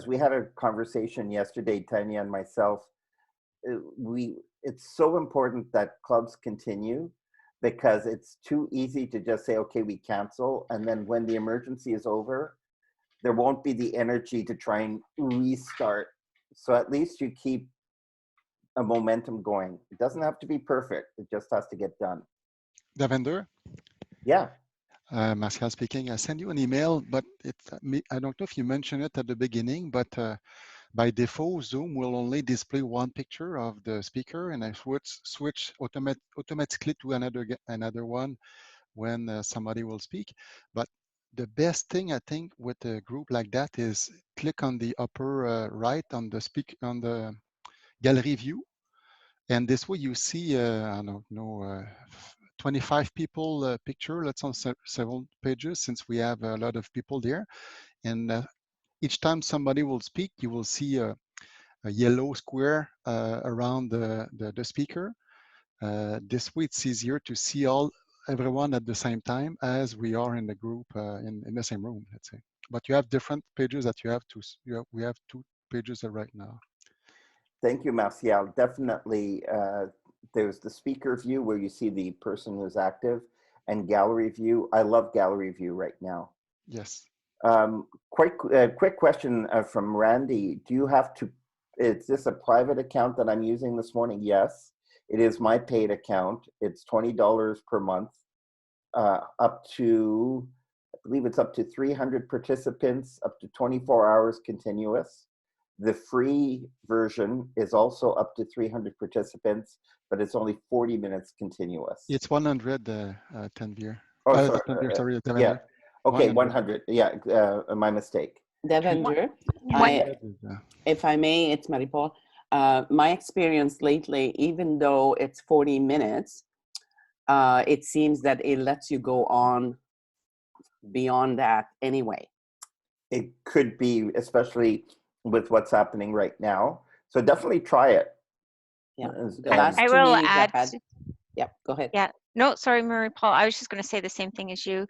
S1: we had a conversation yesterday, Tanya and myself, it's so important that clubs continue, because it's too easy to just say, okay, we cancel. And then when the emergency is over, there won't be the energy to try and restart. So at least you keep a momentum going. It doesn't have to be perfect. It just has to get done.
S19: Davender?
S1: Yeah.
S19: Martial speaking. I sent you an email, but I don't know if you mentioned it at the beginning, but by default, Zoom will only display one picture of the speaker, and I switch automatically to another one when somebody will speak. But the best thing, I think, with a group like that is click on the upper right on the gallery view, and this way you see I don't know 25 people picture. Let's on several pages, since we have a lot of people there, and each time somebody will speak, you will see a yellow square around the speaker. This way it's easier to see everyone at the same time as we are in the group in the same room, let's say. But you have different pages that we have 2 pages right now.
S1: Thank you, Martial. Definitely, there's the speaker view where you see the person who's active, and gallery view. I love gallery view right now.
S19: Yes.
S1: Quick question from Randy. Do you have to, is this a private account that I'm using this morning? Yes, it is my paid account. It's $20 per month, up to, I believe it's up to 300 participants, up to 24 hours continuous. The free version is also up to 300 participants, but it's only 40 minutes continuous.
S19: It's 100 Tanvir.
S1: Oh,
S19: Tanvir, sorry, Davender.
S1: yeah. Okay, 100. Yeah, my mistake.
S20: Davender, if I may, it's Marie-Paul. My experience lately, even though it's 40 minutes, it seems that it lets you go on beyond that anyway.
S1: It could be, especially with what's happening right now. So definitely try it.
S20: Yeah.
S16: I will add.
S20: Yeah, go ahead.
S16: Yeah. No, sorry, Marie-Paul. I was just going to say the same thing as you.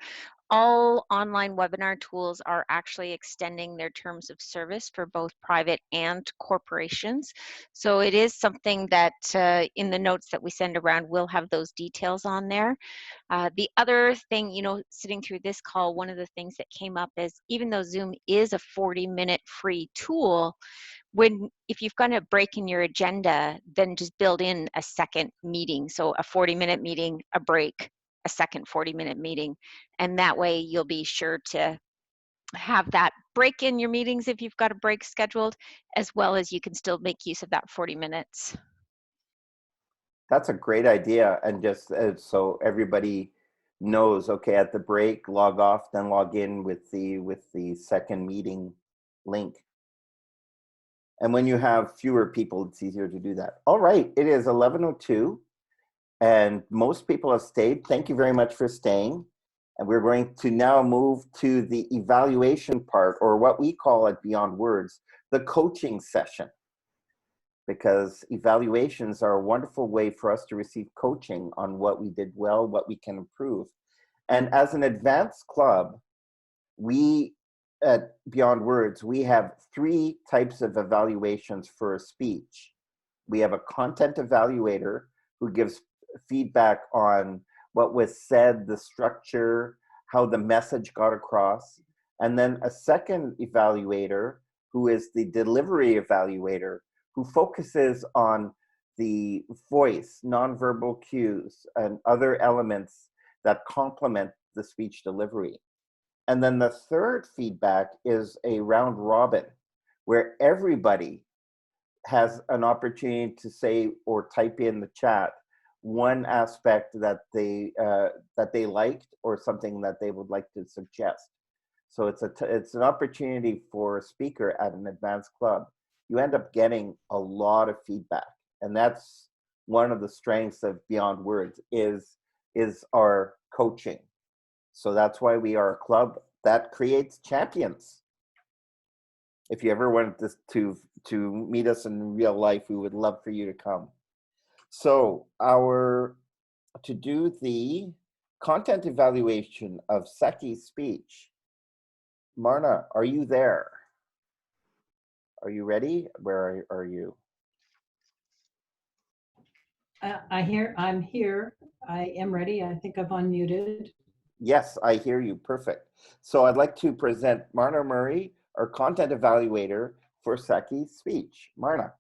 S16: All online webinar tools are actually extending their terms of service for both private and corporations. So it is something that in the notes that we send around, we'll have those details on there. The other thing, you know, sitting through this call, one of the things that came up is, even though Zoom is a 40-minute free tool, if you've got a break in your agenda, then just build in a second meeting. So a 40-minute meeting, a break, a second 40-minute meeting. And that way you'll be sure to have that break in your meetings if you've got a break scheduled, as well as you can still make use of that 40 minutes.
S1: That's a great idea. And just so everybody knows, okay, at the break, log off, then log in with the second meeting link. And when you have fewer people, it's easier to do that. All right, it is 11:02, and most people have stayed. Thank you very much for staying. And we're going to now move to the evaluation part, or what we call at Beyond Words, the coaching session. Because evaluations are a wonderful way for us to receive coaching on what we did well, what we can improve. And as an advanced club, we at Beyond Words, we have 3 types of evaluations for a speech. We have a content evaluator who gives feedback on what was said, the structure, how the message got across. And then a second evaluator who is the delivery evaluator, who focuses on the voice, nonverbal cues, and other elements that complement the speech delivery. And then the third feedback is a round robin, where everybody has an opportunity to say or type in the chat one aspect that they liked or something that they would like to suggest. So it's an opportunity for a speaker at an advanced club. You end up getting a lot of feedback, and that's one of the strengths of Beyond Words is our coaching. So that's why we are a club that creates champions. If you ever wanted to meet us in real life, we would love for you to come. So to do the content evaluation of Saki's speech, Marna, are you there? Are you ready? Where are you?
S19: I'm here. I am ready. I think I've unmuted.
S1: Yes, I hear you. Perfect. So I'd like to present Marna Murray, our content evaluator for Saki's speech. Marna.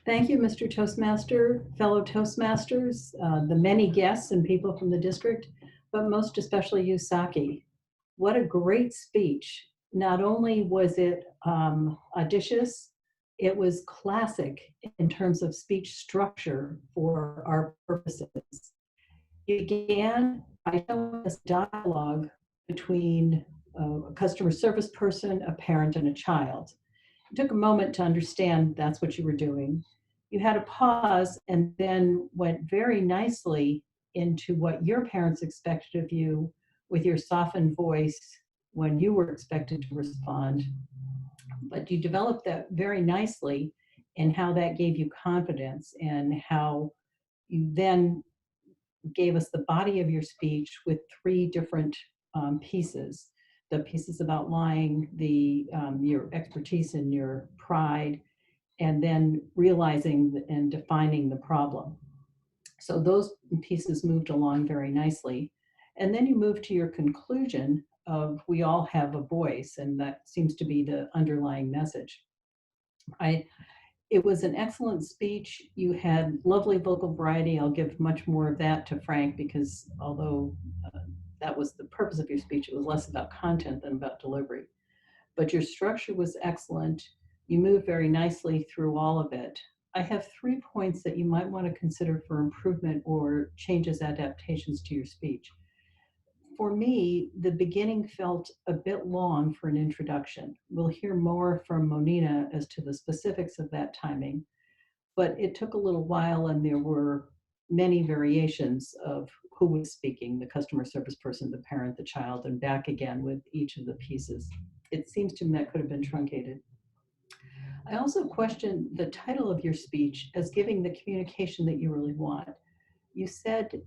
S19: Thank you, Mr. Toastmaster, fellow Toastmasters, the many guests and people from the district, but most especially you, Saki. What a great speech. Not only was it audacious, it was classic in terms of speech structure for our purposes. It began by showing us dialogue between a customer service person, a parent, and a child. It took a moment to understand that's what you were doing. You had a pause and then went very nicely into what your parents expected of you with your softened voice when you were expected to respond. But you developed that very nicely in how that gave you confidence and how you then gave us the body of your speech with three different pieces. The pieces about lying, your expertise and your pride, and then realizing and defining the problem. So those pieces moved along very nicely. And then you moved to your conclusion of we all have a voice, and that seems to be the underlying message. It was an excellent speech. You had lovely vocal variety. I'll give much more of that to Frank because although that was the purpose of your speech, it was less about content than about delivery. But your structure was excellent. You moved very nicely through all of it. I have 3 points that you might want to consider for improvement or changes, adaptations to your speech. For me, the beginning felt a bit long for an introduction. We'll hear more from Monina as to the specifics of that timing, but it took a little while and there were many variations of who was speaking, the customer service person, the parent, the child, and back again with each of the pieces. It seems to me that could have been truncated. I also question the title of your speech as giving the communication that you really want. You said,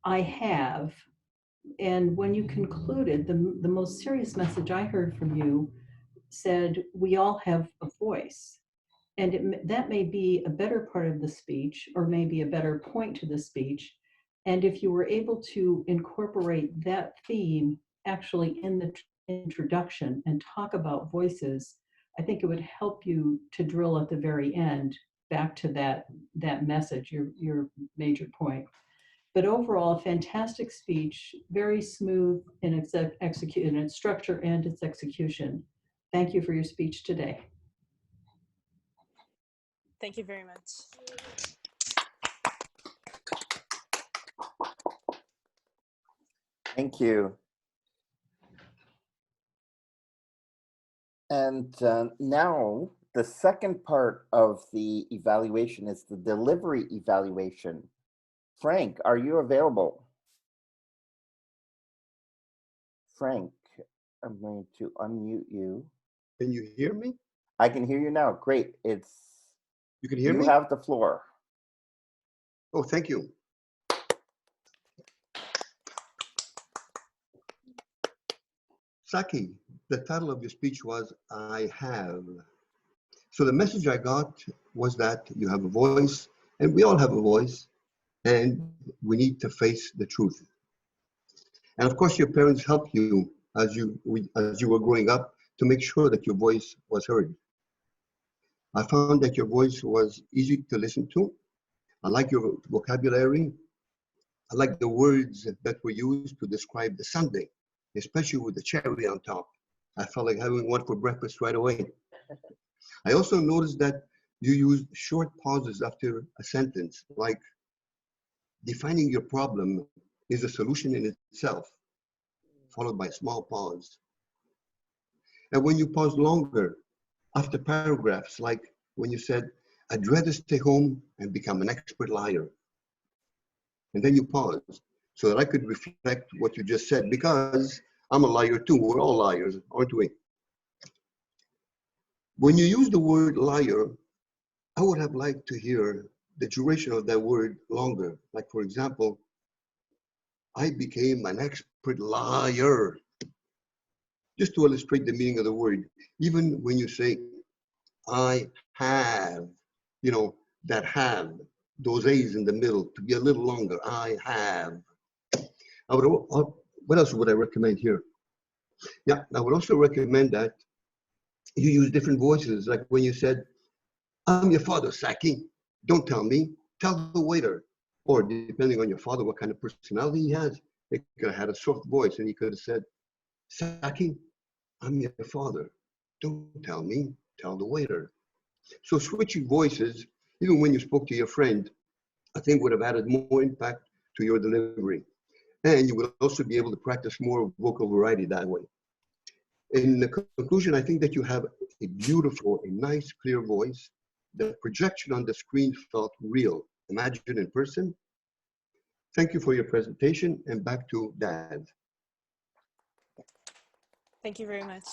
S19: I have, and when you concluded, the most serious message I heard from you said, we all have a voice. And that may be a better part of the speech, or maybe a better point to the speech. And if you were able to incorporate that theme actually in the introduction and talk about voices, I think it would help you to drill at the very end back to that message, your major point. But overall, fantastic speech, very smooth in its structure and its execution. Thank you for your speech today.
S10: Thank you very much.
S1: Thank you. And now the second part of the evaluation is the delivery evaluation. Frank, are you available? Frank, I'm going to unmute you.
S21: Can you hear me?
S1: I can hear you now. Great.
S21: You can hear me?
S1: You have the floor.
S21: Oh, thank you. Saki, the title of your speech was I Have. So the message I got was that you have a voice, and we all have a voice, and we need to face the truth. And of course, your parents helped you as you were growing up to make sure that your voice was heard. I found that your voice was easy to listen to. I like your vocabulary. I like the words that were used to describe the sundae, especially with the cherry on top. I felt like having one for breakfast right away. I also noticed that You use short pauses after a sentence, like defining your problem is a solution in itself, followed by a small pause. And when you pause longer after paragraphs, like when you said, I'd rather stay home and become an expert liar. And then you pause so that I could reflect what you just said, because I'm a liar too. We're all liars, aren't we? When you use the word liar, I would have liked to hear the duration of that word longer. Like, for example, I became an expert liar. Just to illustrate the meaning of the word. Even when you say, I have, you know, that have, those A's in the middle to be a little longer. I have. What else would I recommend here? Yeah, I would also recommend that you use different voices. Like when you said, I'm your father, Saki. Don't tell me, tell the waiter. Or depending on your father, what kind of personality he has, he could have had a soft voice and he could have said, Saki, I'm your father. Don't tell me, tell the waiter. So switching voices, even when you spoke to your friend, I think would have added more impact to your delivery. And you would also be able to practice more vocal variety that way. In the conclusion, I think that you have a beautiful, a nice, clear voice. The projection on the screen felt real. Imagine in person. Thank you for your presentation, and back to Dad.
S10: Thank you very much.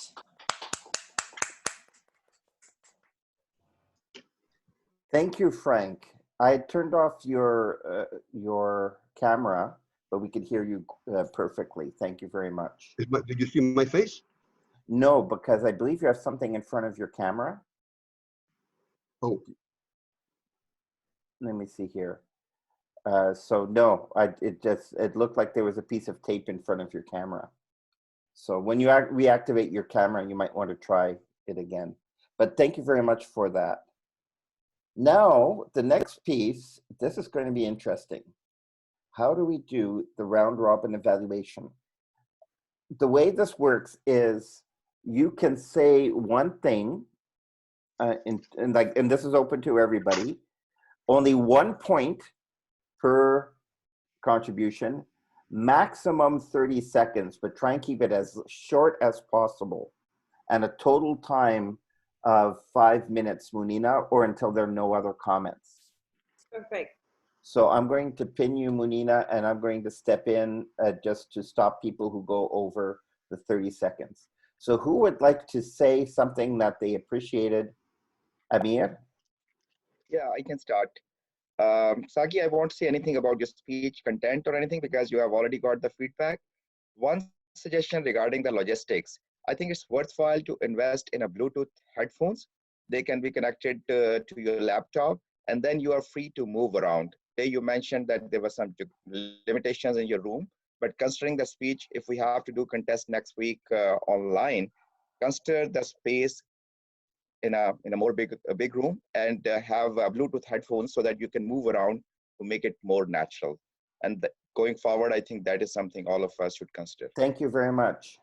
S1: Thank you, Frank. I had turned off your camera, but we could hear you perfectly. Thank you very much.
S21: Did you see my face?
S1: No, because I believe you have something in front of your camera.
S21: Oh.
S1: Let me see here. So no, it looked like there was a piece of tape in front of your camera. So when you reactivate your camera, you might want to try it again. But thank you very much for that. Now, the next piece, this is going to be interesting. How do we do the round robin evaluation? The way this works is you can say one thing, and this is open to everybody, only 1 point per contribution, maximum 30 seconds, but try and keep it as short as possible, and a total time of 5 minutes, Munina, or until there are no other comments.
S6: Perfect.
S1: So I'm going to pin you, Munina, and I'm going to step in just to stop people who go over the 30 seconds. So who would like to say something that they appreciated? Amir?
S7: Yeah, I can start. Saki, I won't say anything about your speech content or anything because you have already got the feedback. One suggestion regarding the logistics. I think it's worthwhile to invest in a Bluetooth headphones. They can be connected to your laptop, and then you are free to move around. You mentioned that there were some limitations in your room, but considering the speech, if we have to do contest next week online, consider the space in a more big room and have Bluetooth headphones so that you can move around to make it more natural. And going forward, I think that is something all of us should consider.
S1: Thank you very much.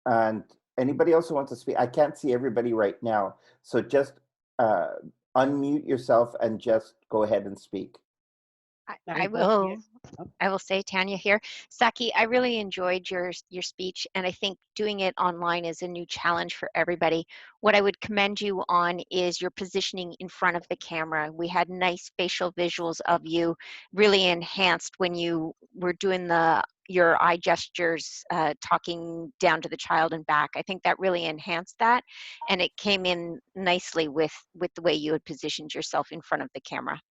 S1: And anybody else who wants to speak? I can't see everybody right now. So just unmute yourself and just go ahead and speak.
S16: I will say, Tanya here. Saki, I really enjoyed your speech, and I think doing it online is a new challenge for everybody. What I would commend you on is your positioning in front of the camera. We had nice facial visuals of you, really enhanced when you were doing your eye gestures, talking down to the child and back. I think that really enhanced that, and it came in nicely with the way you had positioned yourself in front of the camera.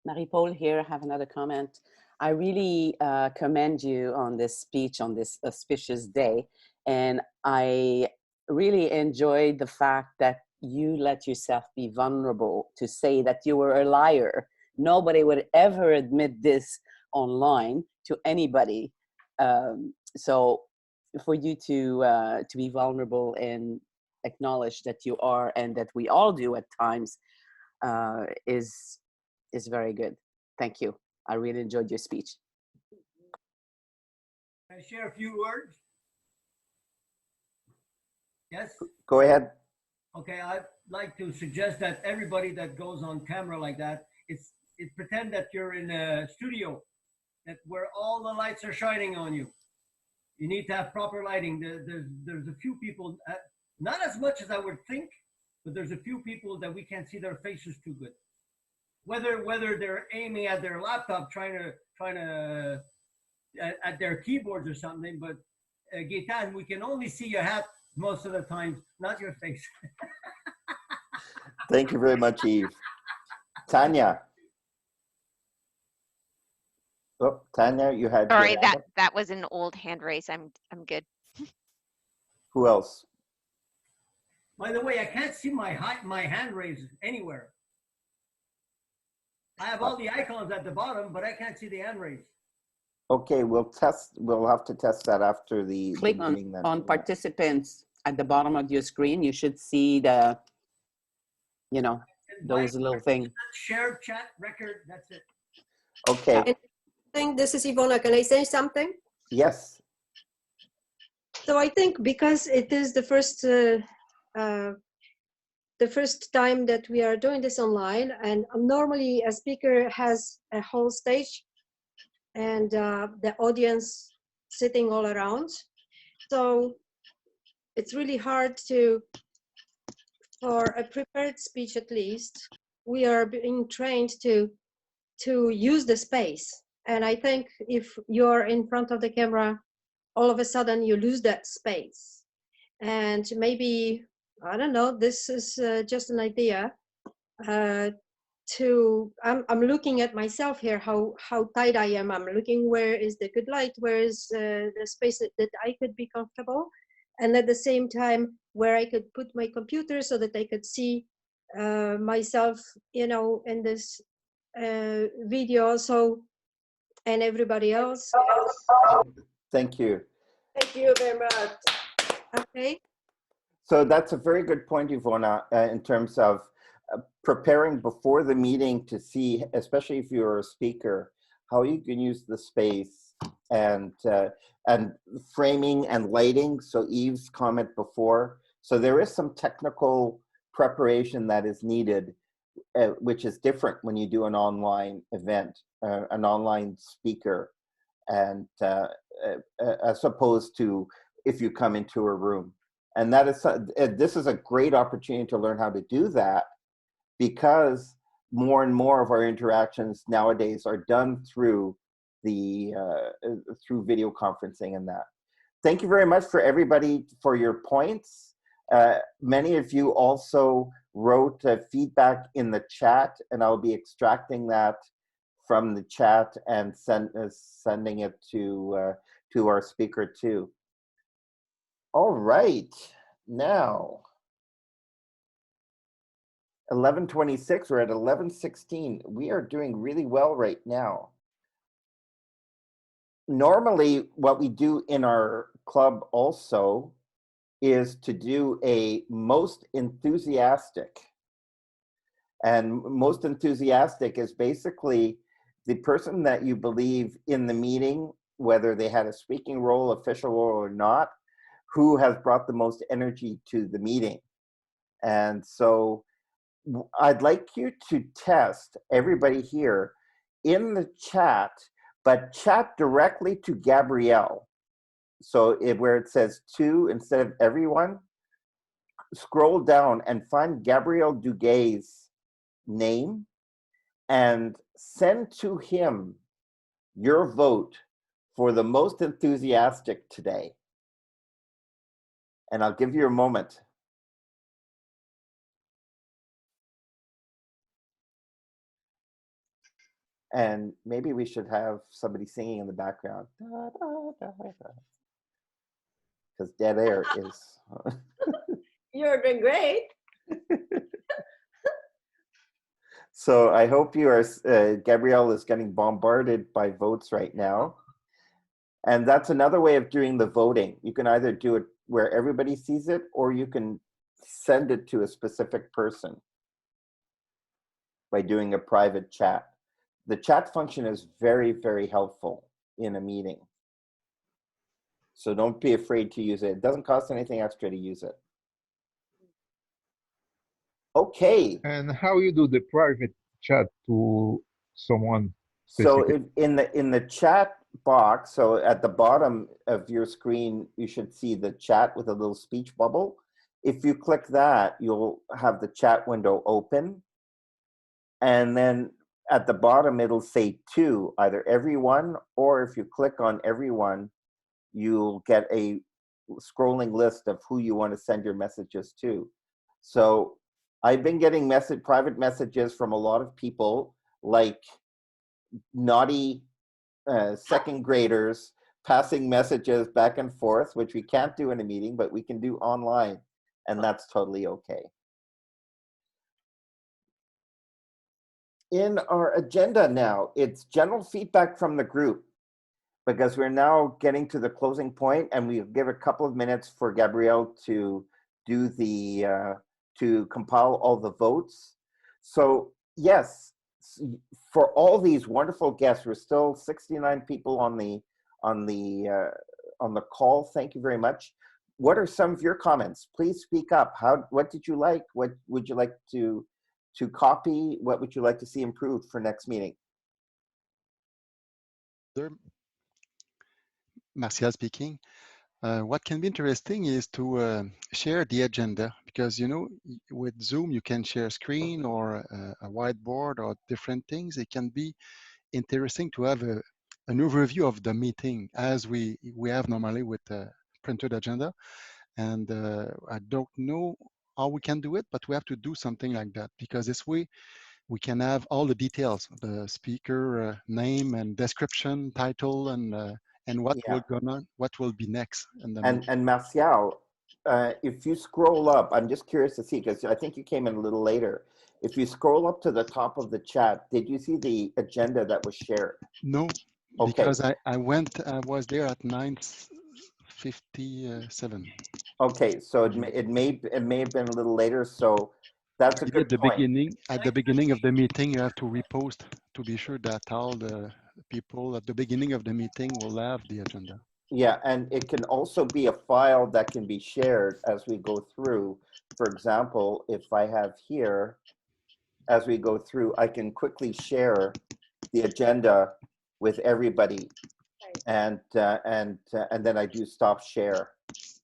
S20: Marie-Paul here, I have another comment. I really commend you on this speech on this auspicious day. And I really enjoyed the fact that you let yourself be vulnerable to say that you were a liar. Nobody would ever admit this online to anybody. So for you to be vulnerable and acknowledge that you are, and that we all do at times, is very good. Thank you. I really enjoyed your speech.
S22: Can I share a few words?
S8: Yes?
S1: Go ahead.
S8: Okay, I'd like to suggest that everybody that goes on camera like that, pretend that you're in a studio, that where all the lights are shining on you. You need to have proper lighting. There's a few people, not as much as I would think, but there's a few people that we can't see their faces too good. Whether they're aiming at their laptop, trying to at their keyboards or something, but Gaetan, we can only see your hat most of the time, not your face.
S1: Thank you very much, Eve. Tanya. Oh, Tanya, you had.
S16: Sorry, that was an old hand raise. I'm good.
S1: Who else?
S8: By the way, I can't see my hand raised anywhere. I have all the icons at the bottom, but I can't see the hand raised.
S1: Okay, we'll have to test that after the
S20: Click
S1: meeting then.
S20: on participants at the bottom of your screen. You should see the, those little things.
S8: Shared chat record, that's it.
S1: Okay.
S22: I think this is Ivona. Can I say something?
S1: Yes.
S22: So I think because it is the first time that we are doing this online, and normally a speaker has a whole stage and the audience sitting all around. So it's really hard for a prepared speech at least, we are being trained to use the space. And I think if you're in front of the camera, all of a sudden you lose that space. And maybe, I don't know, this is just an idea. I'm looking at myself here, how tight I am. I'm looking where is the good light, where is the space that I could be comfortable. And at the same time, where I could put my computer so that I could see myself, in this video. So, and everybody else.
S1: Thank you.
S6: Thank you very much.
S22: Okay.
S1: So that's a very good point, Ivona, in terms of preparing before the meeting to see, especially if you're a speaker, how you can use the space and framing and lighting. So Eve's comment before. So there is some technical preparation that is needed, which is different when you do an online event, an online speaker, and as opposed to if you come into a room. And that is, this is a great opportunity to learn how to do that, because more and more of our interactions nowadays are done through the through video conferencing and that. Thank you very much for everybody for your points. Many of you also wrote feedback in the chat, and I'll be extracting that from the chat and sending it to our speaker too. All right, now 11:26. We're at 11:16. We are doing really well right now. Normally, what we do in our club also is to do a most enthusiastic. And most enthusiastic is basically the person that you believe in the meeting, whether they had a speaking role, official role or not, who has brought the most energy to the meeting. And so I'd like you to test, everybody here, in the chat, but chat directly to Gabrielle. So where it says to instead of everyone, scroll down and find Gabrielle Duguay's name and send to him your vote for the most enthusiastic today. And I'll give you a moment. And maybe we should have somebody singing in the background. Because dead air is.
S6: You're doing great.
S1: So I hope you are, Gabrielle is getting bombarded by votes right now. And that's another way of doing the voting. You can either do it where everybody sees it, or you can send it to a specific person by doing a private chat. The chat function is very, very helpful in a meeting. So don't be afraid to use it. It doesn't cost anything extra to use it. Okay.
S19: And how you do the private chat to someone
S1: So
S19: specific?
S1: in the chat box, so at the bottom of your screen, you should see the chat with a little speech bubble. If you click that, you'll have the chat window open. And then at the bottom, it'll say to either everyone, or if you click on everyone, you'll get a scrolling list of who you want to send your messages to. So I've been getting private messages from a lot of people, like naughty second graders passing messages back and forth, which we can't do in a meeting, but we can do online, and that's totally okay. In our agenda now, it's general feedback from the group, because we're now getting to the closing point, and we'll give a couple of minutes for Gabrielle to do the to compile all the votes. So yes, for all these wonderful guests, we're still 69 people on the call. Thank you very much. What are some of your comments? Please speak up. What did you like? What would you like to copy? What would you like to see improved for next meeting?
S4: Martial speaking. What can be interesting is to share the agenda, because with Zoom you can share screen or a whiteboard or different things. It can be interesting to have an overview of the meeting as we have normally with a printed agenda. And I don't know how we can do it, but we have to do something like that, because this way we can have all the details, the speaker name and description, title, and what will be next.
S1: And Martial, if you scroll up, I'm just curious to see, because I think you came in a little later. If you scroll up to the top of the chat, did you see the agenda that was shared?
S4: No,
S1: okay.
S4: Because I was there at 9:57.
S1: Okay, so it may have been a little later, so that's a good point.
S4: At the beginning of the meeting, you have to repost to be sure that all the people at the beginning of the meeting will have the agenda.
S1: Yeah, and it can also be a file that can be shared as we go through. For example, if I have here, as we go through, I can quickly share the agenda with everybody, and then I do stop share.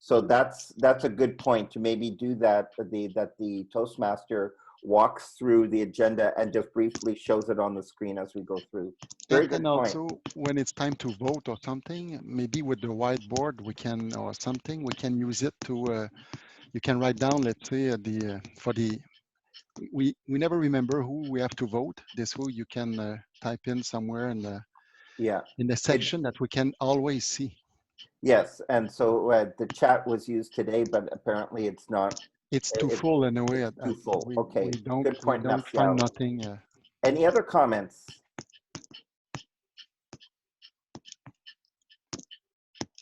S1: So that's a good point to maybe do that. That the Toastmaster walks through the agenda and just briefly shows it on the screen as we go through. Very good
S4: and
S1: point.
S4: also, when it's time to vote or something, maybe with the whiteboard we can, or something, we can use it to. You can write down, let's say, we never remember who we have to vote. This way you can type in somewhere in the section that we can always see.
S1: Yes, and so the chat was used today, but apparently it's not.
S4: It's too full in a way.
S1: Too full. Okay,
S4: We don't
S1: Martial.
S4: find nothing.
S1: Any other comments?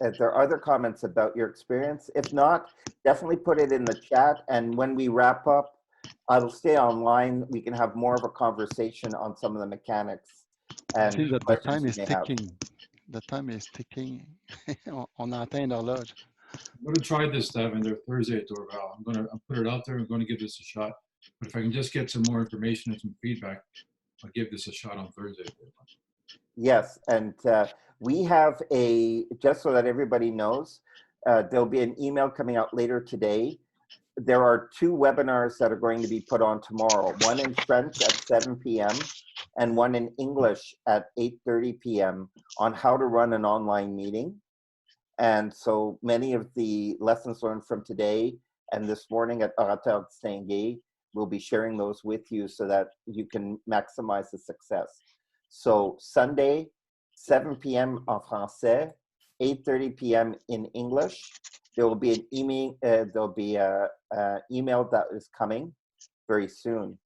S1: If there are other comments about your experience, if not, definitely put it in the chat. And when we wrap up, I'll stay online. We can have more of a conversation on some of the mechanics. And
S4: I think that the time is
S1: have.
S4: ticking. The time is ticking. On atteint l'horloge.
S13: I'm going to try this, Davender, Thursday at Dorval. I'm going to put it out there. I'm going to give this a shot. But if I can just get some more information and some feedback, I'll give this a shot on Thursday.
S1: Yes, and we have just so that everybody knows, there'll be an email coming out later today. There are 2 webinars that are going to be put on tomorrow, one in French at 7 p.m. and one in English at 8:30 p.m. on how to run an online meeting. And so many of the lessons learned from today and this morning at Orateur Distingué, we'll be sharing those with you so that you can maximize the success. So Sunday, 7 p.m. en français, 8:30 p.m. in English. There will be an email. There'll be a email that is coming very soon.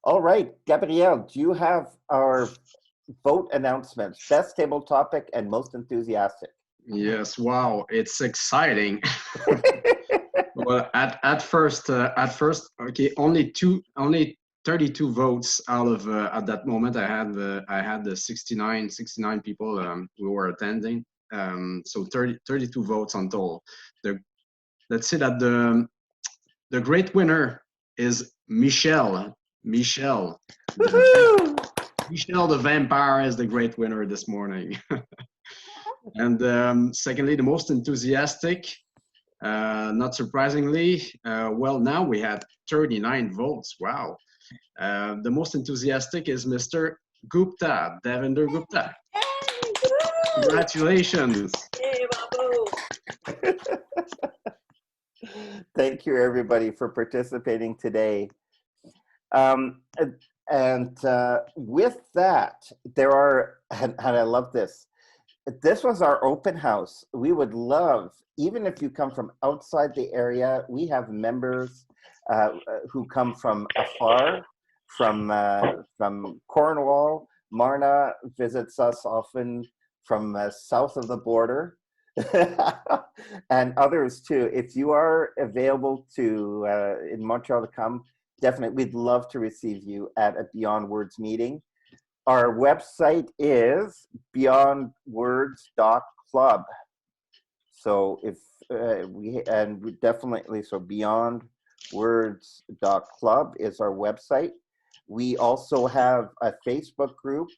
S1: All right, Gabrielle, do you have our vote announcements? Best table topic and most enthusiastic.
S9: Yes. Wow, it's exciting. Well, at first, okay, only 32 votes out of at that moment. I had the 69 people who were attending. So 32 votes on total. Let's say that the great winner is Michelle. Michelle. Michelle the vampire is the great winner this morning. And secondly, the most enthusiastic, not surprisingly, well, now we had 39 votes. Wow. The most enthusiastic is Mr. Gupta, Davender Gupta. Congratulations.
S1: Thank you, everybody, for participating today. With that, there are, and I love this. This was our open house. We would love, even if you come from outside the area, we have members who come from afar, from Cornwall. Marna visits us often from south of the border. And others too. If you are available to in Montreal to come, definitely we'd love to receive you at a Beyond Words meeting. Our website is beyondwords.club. So if we definitely, so beyondwords.club is our website. We also have a Facebook group.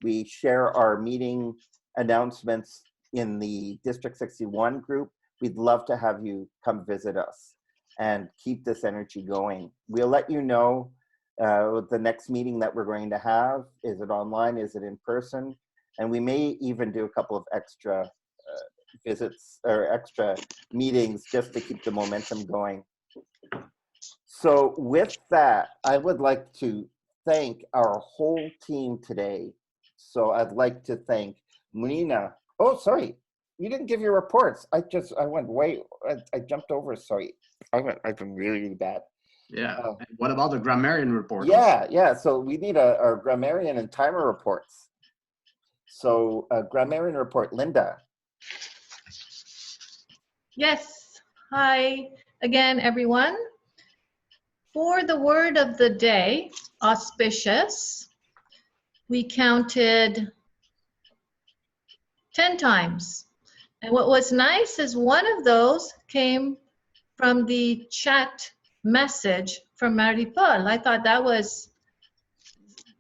S1: We share our meeting announcements in the District 61 group. We'd love to have you come visit us and keep this energy going. We'll let you know the next meeting that we're going to have. Is it online? Is it in person? And we may even do a couple of extra visits or extra meetings just to keep the momentum going. So with that, I would like to thank our whole team today. So I'd like to thank Munina. Oh, sorry, you didn't give your reports. I went way, I jumped over, sorry. I've been really bad.
S9: Yeah, and what about the grammarian report?
S1: Yeah, so we need our grammarian and timer reports. So grammarian report, Linda.
S5: Yes, hi again, everyone. For the word of the day, auspicious, we counted 10 times. And what was nice is one of those came from the chat message from Marie-Paul. I thought that was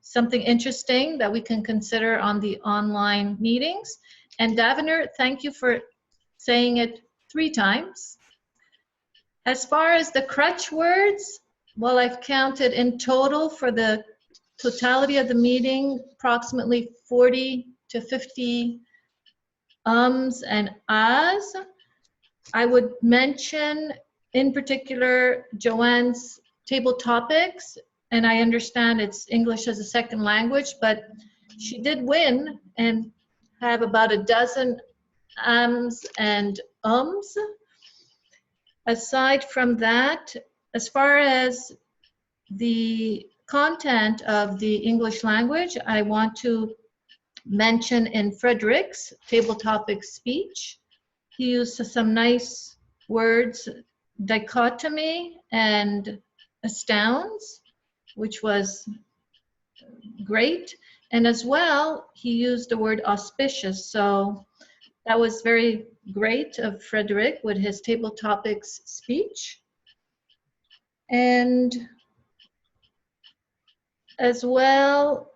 S5: something interesting that we can consider on the online meetings. And Davender, thank you for saying it 3 times. As far as the crutch words, well, I've counted in total for the totality of the meeting, approximately 40 to 50 ums and ahs. I would mention in particular Joanne's table topics, and I understand it's English as a second language, but she did win and have about a dozen ums and ums. Aside from that, as far as the content of the English language, I want to mention in Frederick's table topic speech, he used some nice words, dichotomy and astounds, which was great. And as well, he used the word auspicious. So that was very great of Frederick with his table topics speech. And as well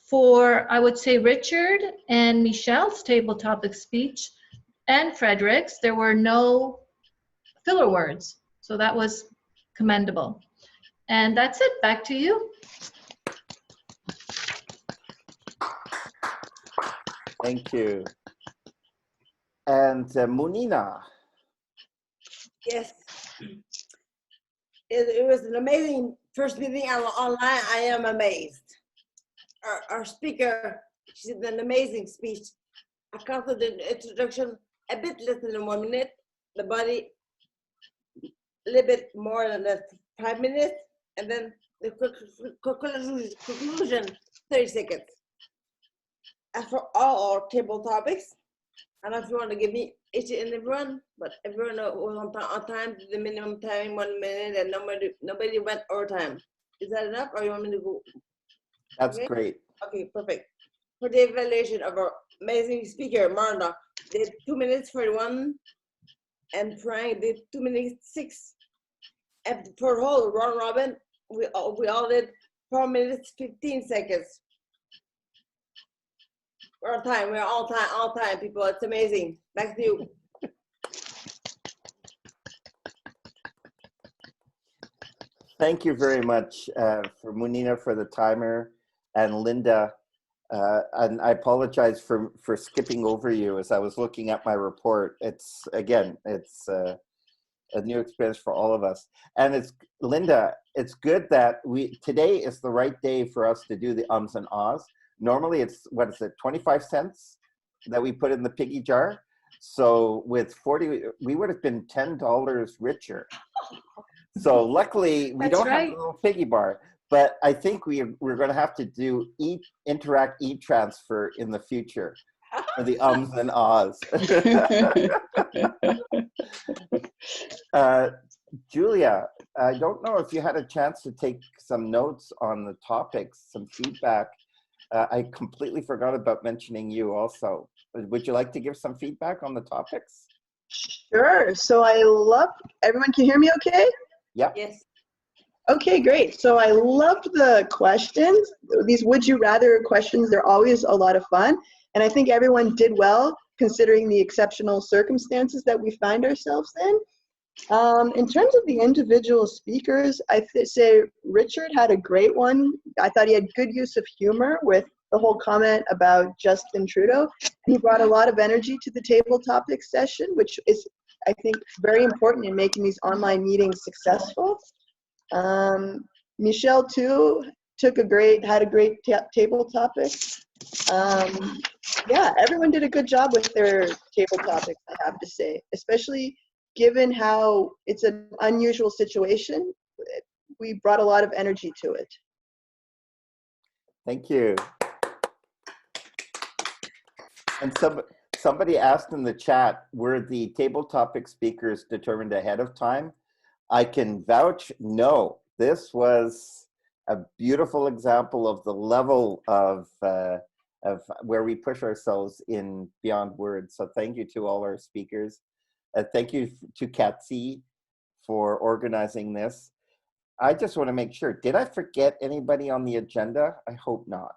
S5: for, I would say, Richard and Michelle's table topic speech and Frederick's, there were no filler words. So that was commendable. And that's it. Back to you.
S1: Thank you. And Munina.
S6: Yes. It was an amazing first meeting online. I am amazed. Our speaker, she did an amazing speech. I counted the introduction a bit less than 1 minute, the body a little bit more than that, 5 minutes, and then the conclusion, 30 seconds. As for all our table topics, I don't know if you want to give me each and everyone, but everyone was on time, the minimum time, 1 minute, and nobody went over time. Is that enough, or you want me to go?
S1: That's
S6: Okay?
S1: great.
S6: Okay, perfect. For the evaluation of our amazing speaker, Marna, did 2 minutes 41, and Frank did 2 minutes 6. And for the whole round robin, we all did 4 minutes 15 seconds. We're on time. We're all time, people. It's amazing. Back to you.
S1: Thank you very much for Munina for the timer, and Linda. And I apologize for skipping over you as I was looking at my report. It's a new experience for all of us. And it's Linda, it's good that today is the right day for us to do the ums and ahs. Normally it's, what is it, 25 cents that we put in the piggy jar. So with 40, we would have been $10 richer. So luckily we don't have a little piggy bar, but I think we're going to have to do interact e-transfer in the future for the ums and ahs. Julia, I don't know if you had a chance to take some notes on the topics, some feedback. I completely forgot about mentioning you also. Would you like to give some feedback on the topics?
S11: Sure. So I love, everyone can hear me okay?
S1: Yep.
S6: Yes.
S11: Okay, great. So I loved the questions. These would you rather questions, they're always a lot of fun. And I think everyone did well considering the exceptional circumstances that we find ourselves in. In terms of the individual speakers, I say Richard had a great one. I thought he had good use of humor with the whole comment about Justin Trudeau. He brought a lot of energy to the table topic session, which is, I think, very important in making these online meetings successful. Michelle too had a great table topic. Yeah, everyone did a good job with their table topics, I have to say, especially given how it's an unusual situation. We brought a lot of energy to it.
S1: Thank you. And somebody asked in the chat, were the table topic speakers determined ahead of time? I can vouch, no. This was a beautiful example of the level of where we push ourselves in Beyond Words. So thank you to all our speakers. Thank you to Katsi for organizing this. I just want to make sure, did I forget anybody on the agenda? I hope not.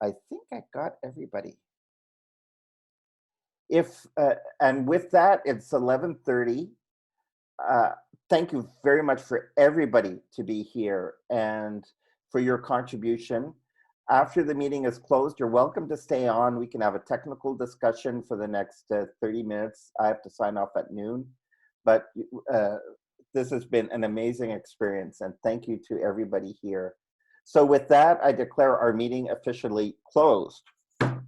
S1: I think I got everybody. And with that, it's 11:30. Thank you very much for everybody to be here and for your contribution. After the meeting is closed, you're welcome to stay on. We can have a technical discussion for the next 30 minutes. I have to sign off at noon, but this has been an amazing experience, and thank you to everybody here. So with that, I declare our meeting officially closed.
S11: Thank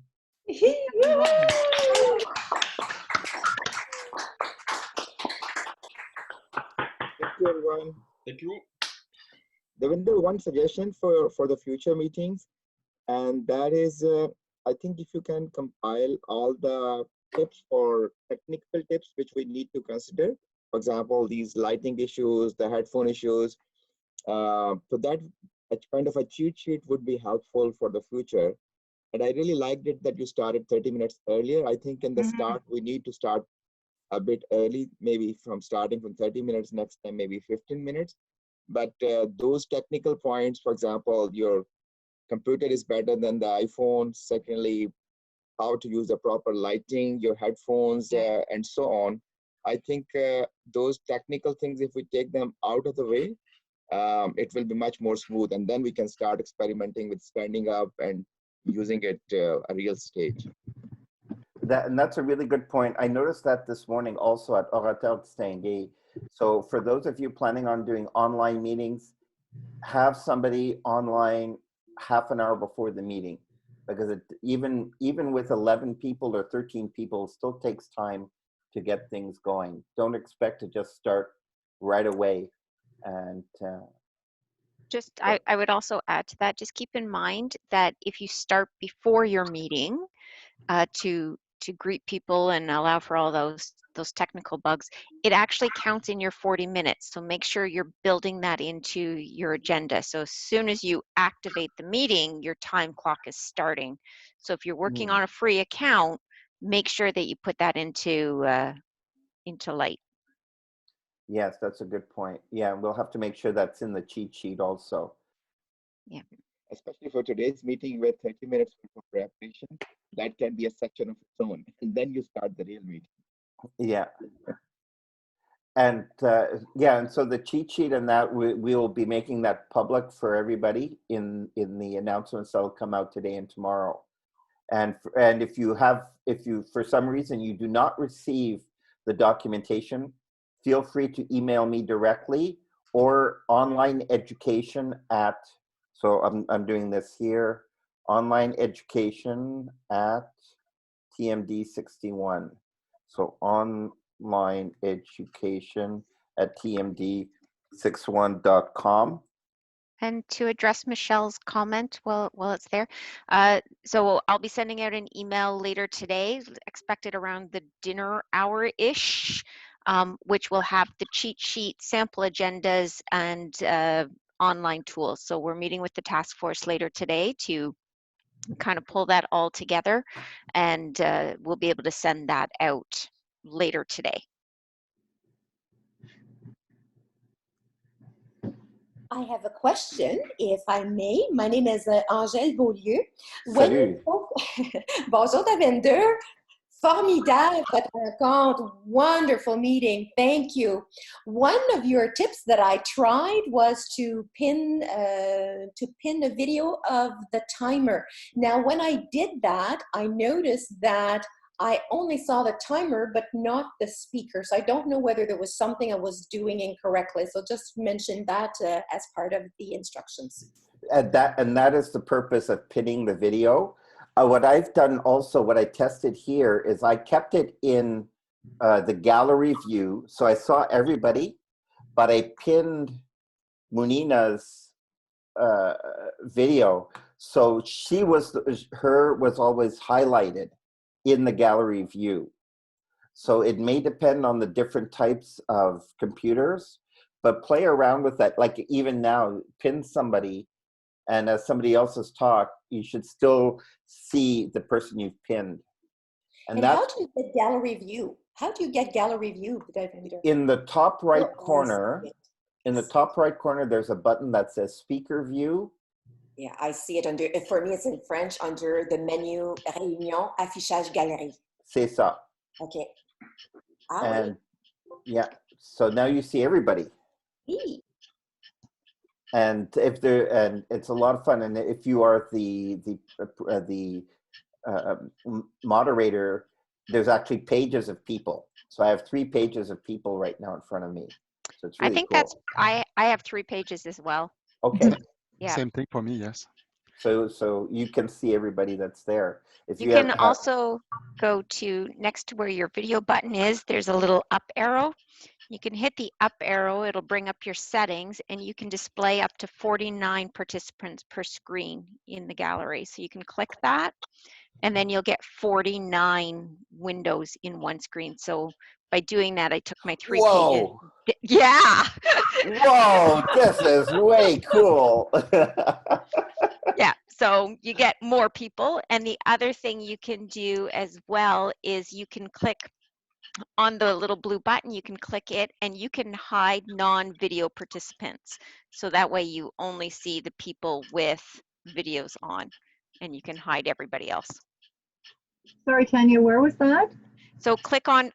S11: you, everyone.
S17: Thank you.
S7: Davender, one suggestion for the future meetings, and that is, I think if you can compile all the tips or technical tips which we need to consider, for example, these lighting issues, the headphone issues, so that kind of a cheat sheet would be helpful for the future. And I really liked it that you started 30 minutes earlier. I think in the start, we need to start a bit early, maybe starting from 30 minutes, next time maybe 15 minutes. But those technical points, for example, your computer is better than the iPhone. Secondly, how to use the proper lighting, your headphones, and so on. I think those technical things, if we take them out of the way, it will be much more smooth. And then we can start experimenting with standing up and using it a real stage.
S1: And that's a really good point. I noticed that this morning also at Orateur Distingué. So for those of you planning on doing online meetings, have somebody online half an hour before the meeting, because even with 11 people or 13 people, it still takes time to get things going. Don't expect to just start right away. And
S16: I would also add to that, just keep in mind that if you start before your meeting to greet people and allow for all those technical bugs, it actually counts in your 40 minutes. So make sure you're building that into your agenda. So as soon as you activate the meeting, your time clock is starting. So if you're working on a free account, make sure that you put that into light.
S1: Yes, that's a good point. Yeah, we'll have to make sure that's in the cheat sheet also.
S16: Yeah.
S7: Especially for today's meeting with 30 minutes for preparation, that can be a section of its own. And then you start the real meeting.
S1: Yeah. And yeah, and so the cheat sheet and that we will be making that public for everybody in the announcements that'll come out today and tomorrow. And if you for some reason you do not receive the documentation, feel free to email me directly or online education at, so I'm doing this here, online education at TMD61. So online education at tmd61.com.
S16: And to address Michelle's comment while it's there, so I'll be sending out an email later today, expected around the dinner hour-ish, which will have the cheat sheet, sample agendas, and online tools. So we're meeting with the task force later today to kind of pull that all together, and we'll be able to send that out later today.
S12: I have a question, if I may. My name is Angèle Beaulieu.
S1: Salut.
S12: Bonjour, Davender. Formidable, votre rencontre. Wonderful meeting. Thank you. One of your tips that I tried was to pin a video of the timer. Now, when I did that, I noticed that I only saw the timer, but not the speaker. So I don't know whether there was something I was doing incorrectly. So just mention that as part of the instructions.
S1: And that is the purpose of pinning the video. What I've done also, what I tested here is I kept it in the gallery view. So I saw everybody, but I pinned Munina's video. So her was always highlighted in the gallery view. So it may depend on the different types of computers, but play around with that. Like even now, pin somebody, and as somebody else has talked, you should still see the person you've pinned.
S12: And how do you get gallery view? How do you get gallery view, Davender?
S1: In the top right corner, there's a button that says speaker view.
S12: Yeah, I see it under, for me it's in French, under the menu Réunion, affichage galerie.
S1: C'est ça.
S12: Okay.
S1: And yeah, so now you see everybody. And it's a lot of fun. And if you are the moderator, there's actually pages of people. So I have 3 pages of people right now in front of me. So it's really
S16: I think
S1: cool.
S16: I have 3 pages as well.
S1: Okay.
S16: Yeah.
S4: Same thing for me, yes.
S1: So you can see everybody that's there. If
S16: you can also go to next to where your video button is, there's a little up arrow. You can hit the up arrow, it'll bring up your settings, and you can display up to 49 participants per screen in the gallery. So you can click that, and then you'll get 49 windows in one screen. So by doing that, I took my 3 pages. Yeah.
S1: Whoa, this is way cool.
S16: Yeah, so you get more people. And the other thing you can do as well is you can click on the little blue button, you can click it, and you can hide non-video participants. So that way you only see the people with videos on, and you can hide everybody else.
S15: Sorry, Tanya, where was that?
S16: So click on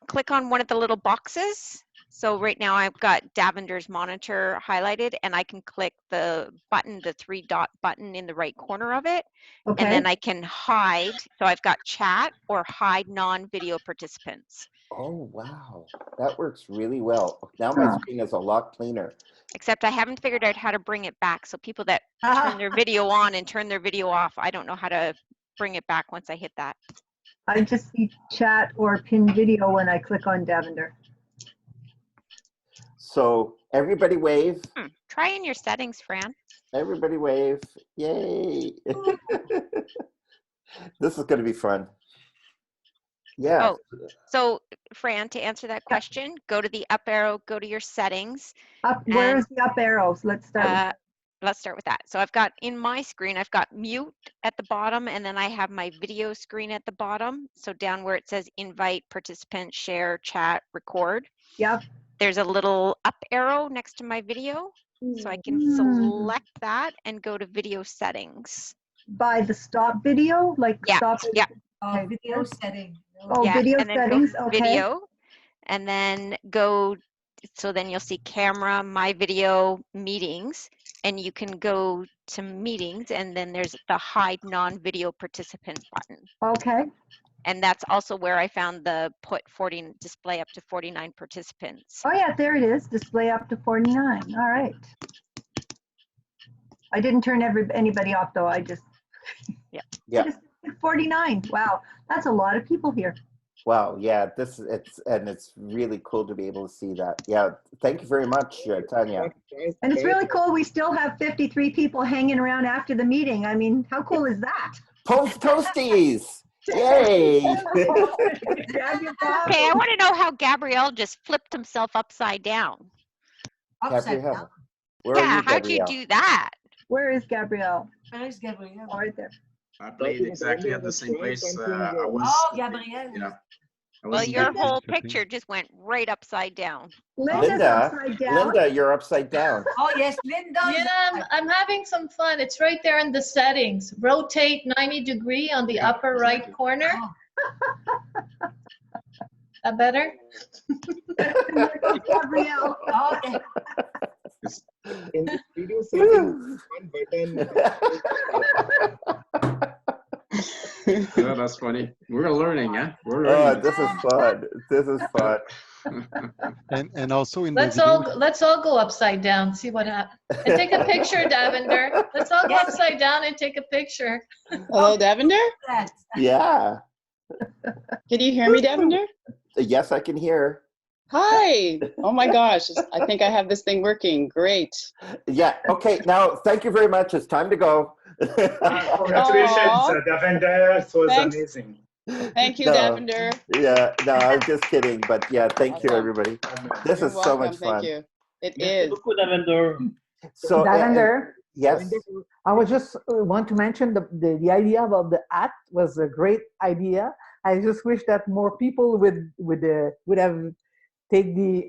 S16: one of the little boxes. So right now I've got Davender's monitor highlighted, and I can click the button, the 3-dot button in the right corner of it.
S15: Okay.
S16: And then I can hide. So I've got chat or hide non-video participants.
S1: Oh, wow. That works really well. Now my screen is a lot cleaner.
S16: Except I haven't figured out how to bring it back. So people that turn their video on and turn their video off, I don't know how to bring it back once I hit that.
S15: I just see chat or pin video when I click on Davender.
S1: So everybody wave.
S16: Try in your settings, Fran.
S1: Everybody wave. Yay. This is going to be fun. Yeah.
S16: Oh, so Fran, to answer that question, go to the up arrow, go to your settings.
S15: Where's the up arrows? Let's start.
S16: Let's start with that. So I've got in my screen, I've got mute at the bottom, and then I have my video screen at the bottom. So down where it says invite, participant, share, chat, record.
S15: Yep.
S16: there's a little up arrow next to my video. So I can select that and go to video settings.
S15: By the stop video, like
S16: Yeah,
S15: stop it.
S16: yeah.
S3: Video setting.
S15: Oh,
S16: Yeah,
S15: video
S16: and then
S15: settings.
S16: go
S15: Okay.
S16: video, and then go, so then you'll see camera, my video, meetings, and you can go to meetings, and then there's the hide non-video participant button.
S15: Okay.
S16: And that's also where I found the display up to 49 participants.
S15: Oh yeah, there it is. Display up to 49. All right. I didn't turn anybody off though. I just.
S16: Yeah.
S1: Yeah.
S15: 49. Wow, that's a lot of people here.
S1: Wow. Yeah. It's really cool to be able to see that. Yeah. Thank you very much, Tanya.
S15: And it's really cool. We still have 53 people hanging around after the meeting. I mean, how cool is that?
S1: Post toasties. Yay.
S16: Okay, I want to know how Gabrielle just flipped himself upside down.
S3: Upside
S1: Gabrielle.
S3: down.
S1: Where
S16: Yeah,
S1: are you,
S16: how'd you
S1: Gabrielle?
S16: do that?
S15: Where is Gabrielle?
S3: Where is Gabrielle?
S15: Oh, right there.
S9: I played exactly at the same place. I was.
S3: Oh, Gabrielle.
S9: Yeah. I
S16: Well,
S9: was
S16: your
S9: in
S16: whole
S9: the-
S16: picture just went right upside down.
S15: Linda's upside down.
S1: Linda, you're upside down.
S3: Oh yes, Linda.
S5: Yeah, I'm having some fun. It's right there in the settings. Rotate 90 degree on the upper right corner. That better?
S15: Gabrielle.
S3: Okay.
S7: In this video setting, one button.
S9: Yeah, that's funny. We're learning, huh? We're
S1: Oh,
S9: learning.
S1: this is fun. This is fun.
S4: And also in
S5: Let's
S4: the video,
S5: let's all go upside down. See what happens. And take a picture, Davender. Let's all go upside down and take a picture.
S2: Hello, Davender?
S1: Yeah.
S2: Can you hear me, Davender?
S1: Yes, I can hear.
S2: Hi. Oh my gosh. I think I have this thing working. Great.
S1: Yeah. Okay. Now, thank you very much. It's time to go.
S14: Congratulations, Davender. It was
S2: Thanks.
S14: amazing.
S2: Thank you,
S1: No.
S2: Davender.
S1: Yeah. No, I'm just kidding. But yeah, thank you, everybody. This
S2: You're
S1: is so much
S2: welcome.
S1: fun.
S2: Thank you. It is.
S1: So,
S23: Davender,
S1: yes.
S23: I was just want to mention the idea about the at was a great idea. I just wish that more people would have take the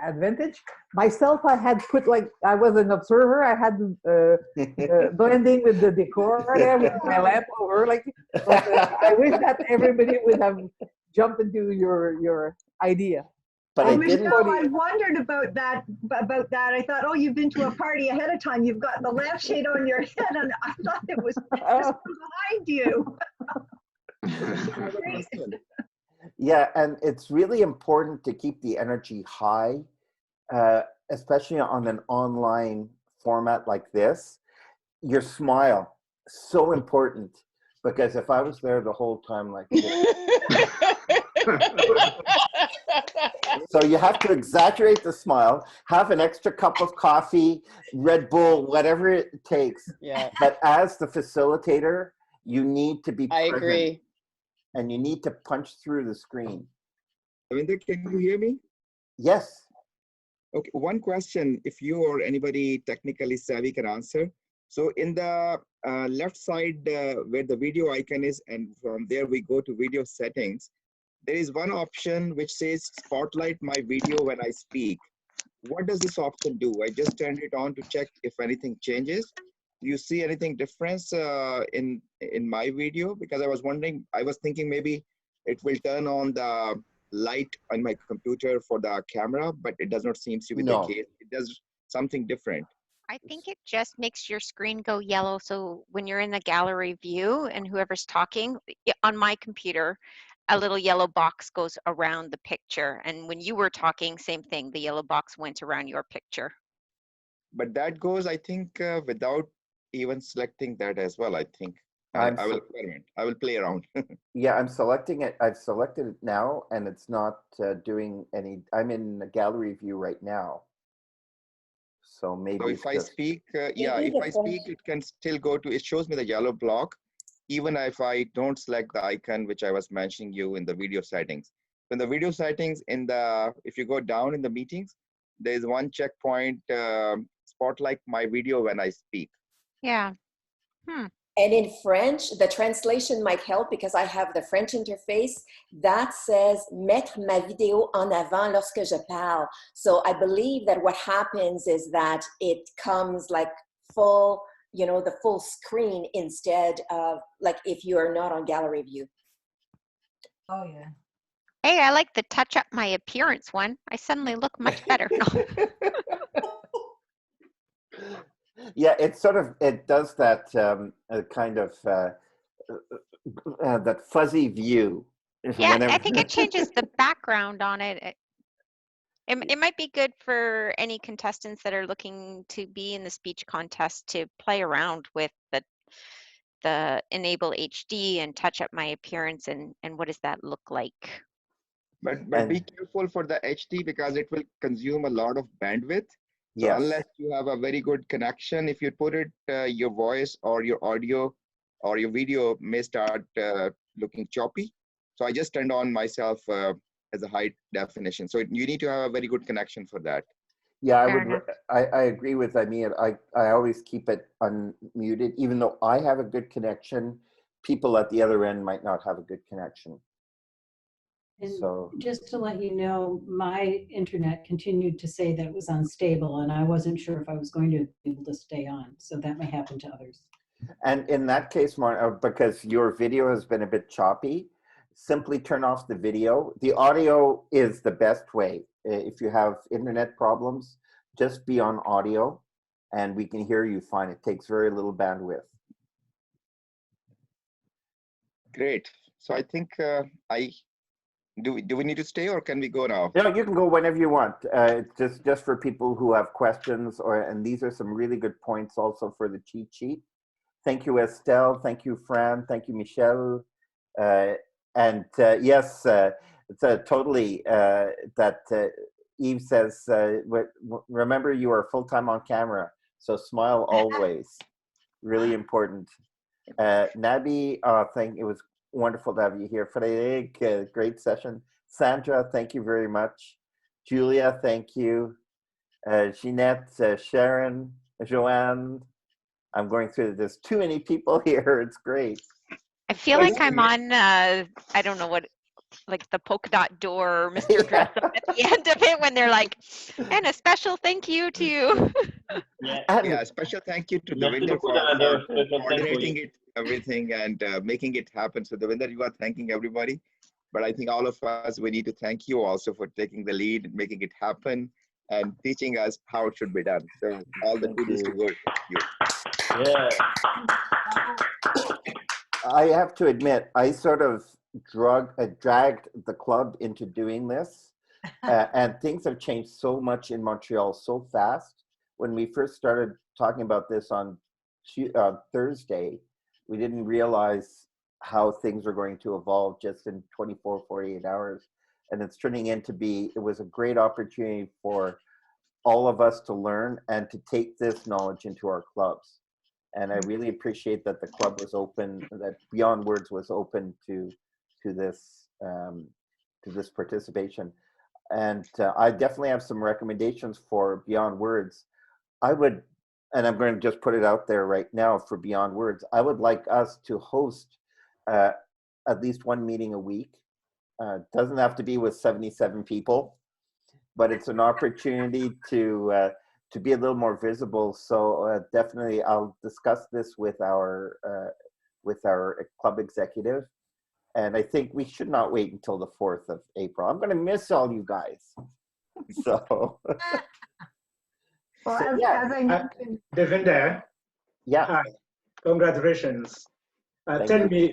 S23: advantage. Myself, I had put I was an observer. I had blending with the decor there with my lamp over. But, I wish that everybody would have jumped into your idea.
S1: But
S15: I wondered about that. I thought, oh, you've been to a party ahead of time. You've got the lampshade on your head, and I thought it was just behind you.
S1: Yeah, and it's really important to keep the energy high, especially on an online format like this. Your smile, so important, because if I was there the whole time like this, so you have to exaggerate the smile, have an extra cup of coffee, Red Bull, whatever it takes.
S2: Yeah.
S1: But as the facilitator, you need to be present.
S2: I agree.
S1: And you need to punch through the screen.
S7: Davender, can you hear me?
S1: Yes.
S7: Okay, one question, if you or anybody technically savvy can answer. So in the left side where the video icon is, and from there we go to video settings, there is one option which says spotlight my video when I speak. What does this option do? I just turned it on to check if anything changes. Do you see anything difference in my video? Because I was wondering, I was thinking maybe it will turn on the light on my computer for the camera, but it does not seem to be
S1: No.
S7: the case. It does something different.
S16: I think it just makes your screen go yellow. So when you're in the gallery view and whoever's talking, on my computer, a little yellow box goes around the picture. And when you were talking, same thing, the yellow box went around your picture.
S7: But that goes, I think, without even selecting that as well, I think. I will experiment. I will play around.
S1: Yeah, I'm selecting it. I've selected it now, and it's not doing any. I'm in the gallery view right now. So maybe
S7: So if I speak, if I speak, it can still go to, it shows me the yellow block, even if I don't select the icon, which I was mentioning you in the video settings. In the video settings, if you go down in the meetings, there's one checkpoint, spotlight my video when I speak.
S16: Yeah.
S10: And in French, the translation might help because I have the French interface that says mettre ma vidéo en avant lorsque je parle. So I believe that what happens is that it comes like full, you know, the full screen instead of like if you are not on gallery view.
S3: Oh, yeah.
S16: Hey, I like the touch up my appearance one. I suddenly look much better.
S1: Yeah, it sort of, it does that kind of that fuzzy view.
S16: Yeah,
S1: Whenever.
S16: I think it changes the background on it. It might be good for any contestants that are looking to be in the speech contest to play around with the enable HD and touch up my appearance and what does that look like.
S7: But be careful for the HD because it will consume a lot of bandwidth. So
S1: Yes.
S7: unless you have a very good connection, if you put it, your voice or your audio or your video may start looking choppy. So I just turned on myself as a high definition. So you need to have a very good connection for that.
S1: Yeah, I agree with Amir. I always keep it unmuted, even though I have a good connection. People at the other end might not have a good connection.
S18: And
S1: so
S18: just to let you know, my internet continued to say that it was unstable, and I wasn't sure if I was going to be able to stay on. So that may happen to others.
S1: And in that case, because your video has been a bit choppy, simply turn off the video. The audio is the best way. If you have internet problems, just be on audio and we can hear you fine. It takes very little bandwidth.
S7: Great. So I think do we need to stay or can we go now?
S1: No, you can go whenever you want. It's just for people who have questions, and these are some really good points also for the cheat sheet. Thank you, Estelle. Thank you, Fran. Thank you, Michelle. And yes, it's totally that Eve says, remember you are full-time on camera, so smile always. Really important. Nabi, it was wonderful to have you here. Frederic, great session. Sandra, thank you very much. Julia, thank you. Jeanette, Sharon, Joanne. I'm going through, there's too many people here. It's great.
S16: I feel like I'm on, I don't know what, like the polka dot door, Mr. Dress Up at the end of it when they're like, and a special thank you to you.
S7: Yeah, special thank you to Davender for coordinating it, everything, and making it happen. So Davender, you are thanking everybody. But I think all of us, we need to thank you also for taking the lead, making it happen, and teaching us how it should be done. So all the kudos to go to you.
S1: Yeah. I have to admit, I sort of dragged the club into doing this, and things have changed so much in Montreal so fast. When we first started talking about this on Thursday, we didn't realize how things are going to evolve just in 24, 48 hours. And it's turning into it was a great opportunity for all of us to learn and to take this knowledge into our clubs. And I really appreciate that the club was open, that Beyond Words was open to this participation. And I definitely have some recommendations for Beyond Words. I would, and I'm going to just put it out there right now for Beyond Words, I would like us to host at least one meeting a week. Doesn't have to be with 77 people, but it's an opportunity to be a little more visible. So definitely I'll discuss this with our club executive. And I think we should not wait until the 4th of April. I'm going to miss all you guys. So,
S15: Well,
S1: so,
S15: as,
S1: yeah.
S15: as I mentioned,
S14: Davender.
S1: Yeah.
S14: Hi. Congratulations.
S1: Thank
S14: Tell
S1: you.
S14: me,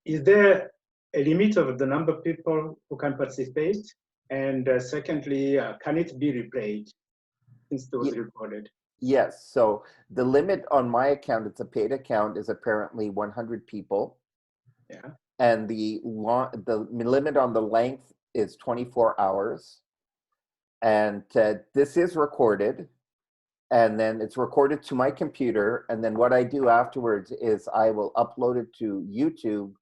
S14: is there a limit of the number of people who can participate? And secondly, can it be replayed since it was recorded?
S1: Yes. So the limit on my account, it's a paid account, is apparently 100 people.
S14: Yeah.
S1: And the limit on the length is 24 hours. And this is recorded. And then it's recorded to my computer. And then what I do afterwards is I will upload it to YouTube,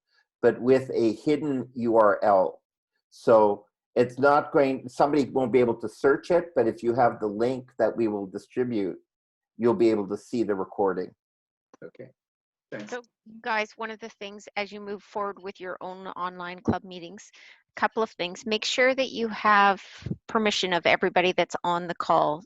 S1: but with a hidden URL. So it's not somebody won't be able to search it, but if you have the link that we will distribute, you'll be able to see the recording.
S14: Okay. Thanks.
S16: So guys, one of the things as you move forward with your own online club meetings, a couple of things, make sure that you have permission of everybody that's on the call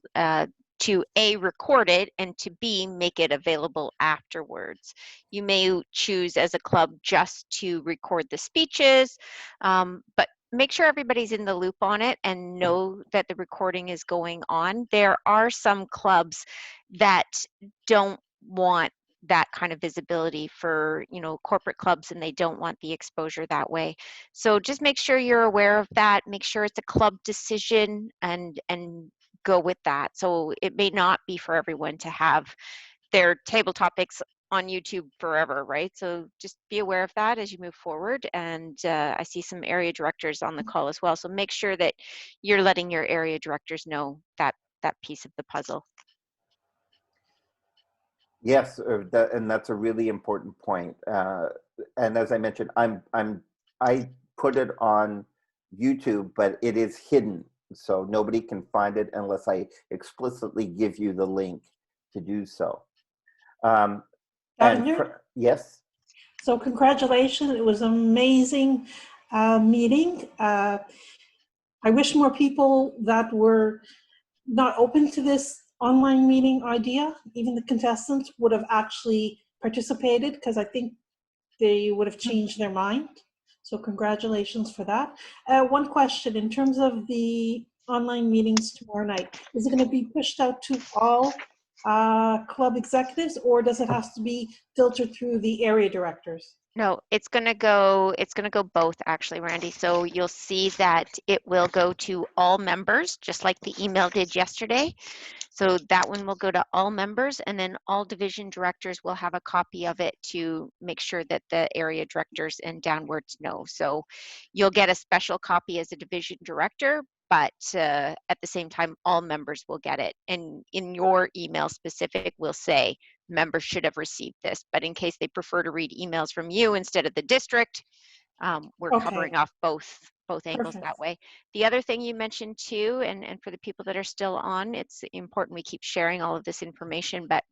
S16: to A, record it, and to B, make it available afterwards. You may choose as a club just to record the speeches, but make sure everybody's in the loop on it and know that the recording is going on. There are some clubs that don't want that kind of visibility for, you know, corporate clubs, and they don't want the exposure that way. So just make sure you're aware of that. Make sure it's a club decision and go with that. So it may not be for everyone to have their table topics on YouTube forever, right? So just be aware of that as you move forward. And I see some area directors on the call as well. So make sure that you're letting your area directors know that piece of the puzzle.
S1: Yes, and that's a really important point. And as I mentioned, I put it on YouTube, but it is hidden, so nobody can find it unless I explicitly give you the link to do so. Yes.
S8: So congratulations, it was an amazing meeting. I wish more people that were not open to this online meeting idea, even the contestants, would have actually participated, because I think they would have changed their mind. So congratulations for that. One question, in terms of the online meetings tomorrow night, is it going to be pushed out to all club executives, or does it have to be filtered through the area directors?
S16: No, it's gonna go both actually, Randy. So you'll see that it will go to all members, just like the email did yesterday. So that one will go to all members, and then all division directors will have a copy of it to make sure that the area directors and downwards know. So you'll get a special copy as a division director, but at the same time, all members will get it. And in your email specific, will say, members should have received this, but in case they prefer to read emails from you instead of the district, we're covering off both angles that way. The other thing you mentioned too, and for the people that are still on, it's important we keep sharing all of this information, but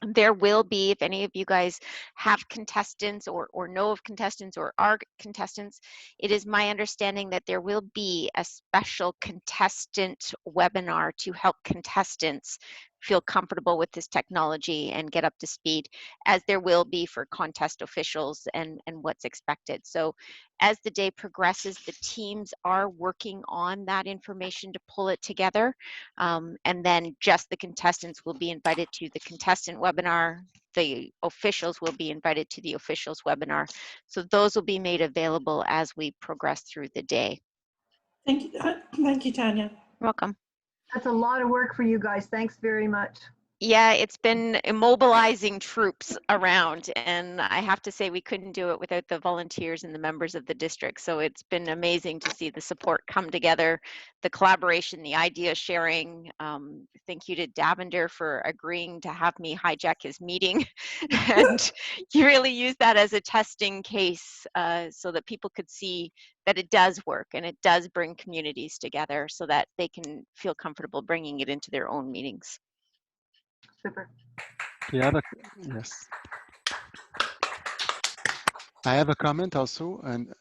S16: there will be, if any of you guys have contestants or know of contestants or are contestants, it is my understanding that there will be a special contestant webinar to help contestants feel comfortable with this technology and get up to speed, as there will be for contest officials and what's expected. So as the day progresses, the teams are working on that information to pull it together. And then just the contestants will be invited to the contestant webinar. The officials will be invited to the officials webinar. So those will be made available as we progress through the day.
S8: Thank you, Tanya.
S16: You're welcome.
S15: That's a lot of work for you guys. Thanks very much.
S16: Yeah, it's been immobilizing troops around, and I have to say we couldn't do it without the volunteers and the members of the district. So it's been amazing to see the support come together, the collaboration, the idea sharing. Thank you to Davender for agreeing to have me hijack his meeting. And you really use that as a testing case so that people could see that it does work and it does bring communities together so that they can feel comfortable bringing it into their own meetings.
S15: Super.
S4: Yes. I have a comment also, and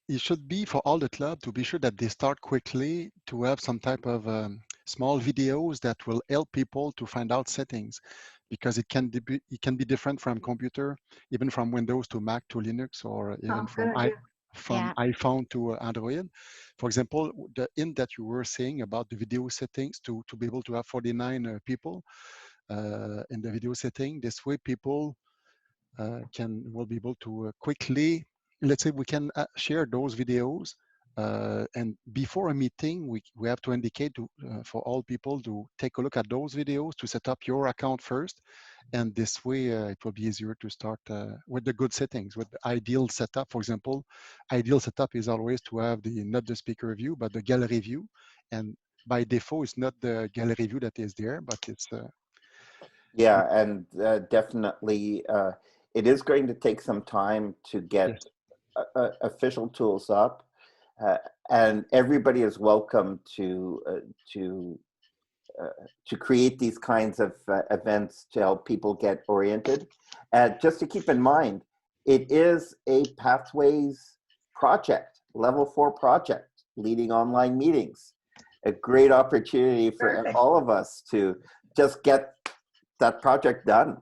S4: it should be for all the club to be sure that they start quickly to have some type of small videos that will help people to find out settings, because it can be different from computer, even from Windows to Mac to Linux, or even from iPhone to Android. For example, the hint that you were saying about the video settings to be able to have 49 people in the video setting. This way, people will be able to quickly, let's say we can share those videos, and before a meeting, we have to indicate for all people to take a look at those videos to set up your account first. And this way, it will be easier to start with the good settings, with the ideal setup. For example, ideal setup is always to have not the speaker view, but the gallery view. And by default, it's not the gallery view that is there, but it's
S1: yeah, and definitely it is going to take some time to get official tools up, and everybody is welcome to to create these kinds of events to help people get oriented. And just to keep in mind, it is a Pathways project, level 4 project, leading online meetings. A great opportunity for
S15: Perfect.
S1: all of us to just get that project done.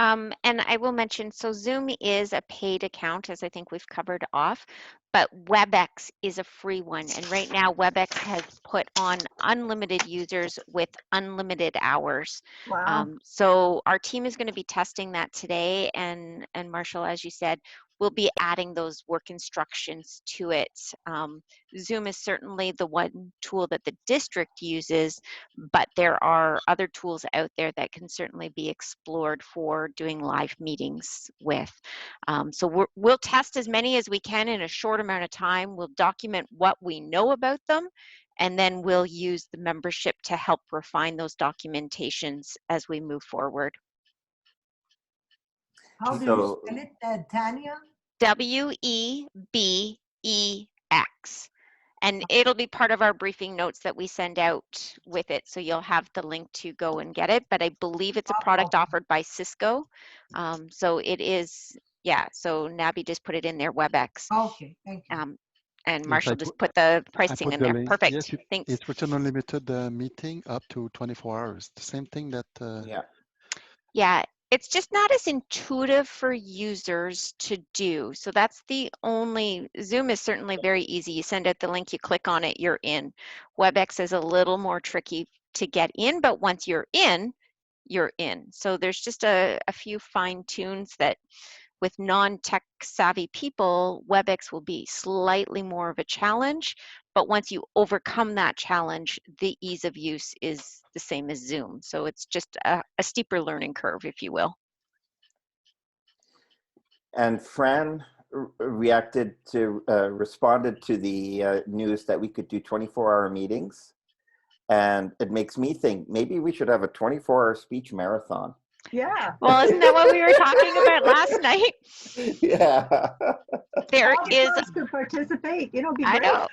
S16: And I will mention, so Zoom is a paid account, as I think we've covered off, but WebEx is a free one. And right now, WebEx has put on unlimited users with unlimited hours.
S15: Wow.
S16: So our team is going to be testing that today. And Marshall, as you said, we'll be adding those work instructions to it. Zoom is certainly the one tool that the district uses, but there are other tools out there that can certainly be explored for doing live meetings with. So we'll test as many as we can in a short amount of time. We'll document what we know about them, and then we'll use the membership to help refine those documentations as we move forward.
S3: How do you spell it, Tanya?
S16: WEBEX. And it'll be part of our briefing notes that we send out with it. So you'll have the link to go and get it. But I believe it's a product offered by Cisco. So it is, yeah. So Nabi just put it in there, WebEx.
S3: Okay, thank you.
S16: And
S4: Yes,
S16: Marshall just put the
S4: I
S16: pricing
S4: put
S16: in
S4: the
S16: there.
S4: link.
S16: Perfect.
S4: Yes,
S16: Thanks.
S4: it's written unlimited meeting up to 24 hours. The same thing that.
S16: Yeah, it's just not as intuitive for users to do. So that's the only, Zoom is certainly very easy. You send out the link, you click on it, you're in. WebEx is a little more tricky to get in, but once you're in, you're in. So there's just a few fine tunes that with non-tech savvy people, WebEx will be slightly more of a challenge, but once you overcome that challenge, the ease of use is the same as Zoom. So it's just a steeper learning curve, if you will.
S1: And Fran responded to the news that we could do 24-hour meetings. And it makes me think maybe we should have a 24-hour speech marathon.
S15: Yeah.
S16: Well, isn't that what we were talking about last night?
S1: Yeah.
S16: There
S15: All the
S16: is.
S15: clubs could participate. You know, it'd be
S16: I
S15: great.
S16: know.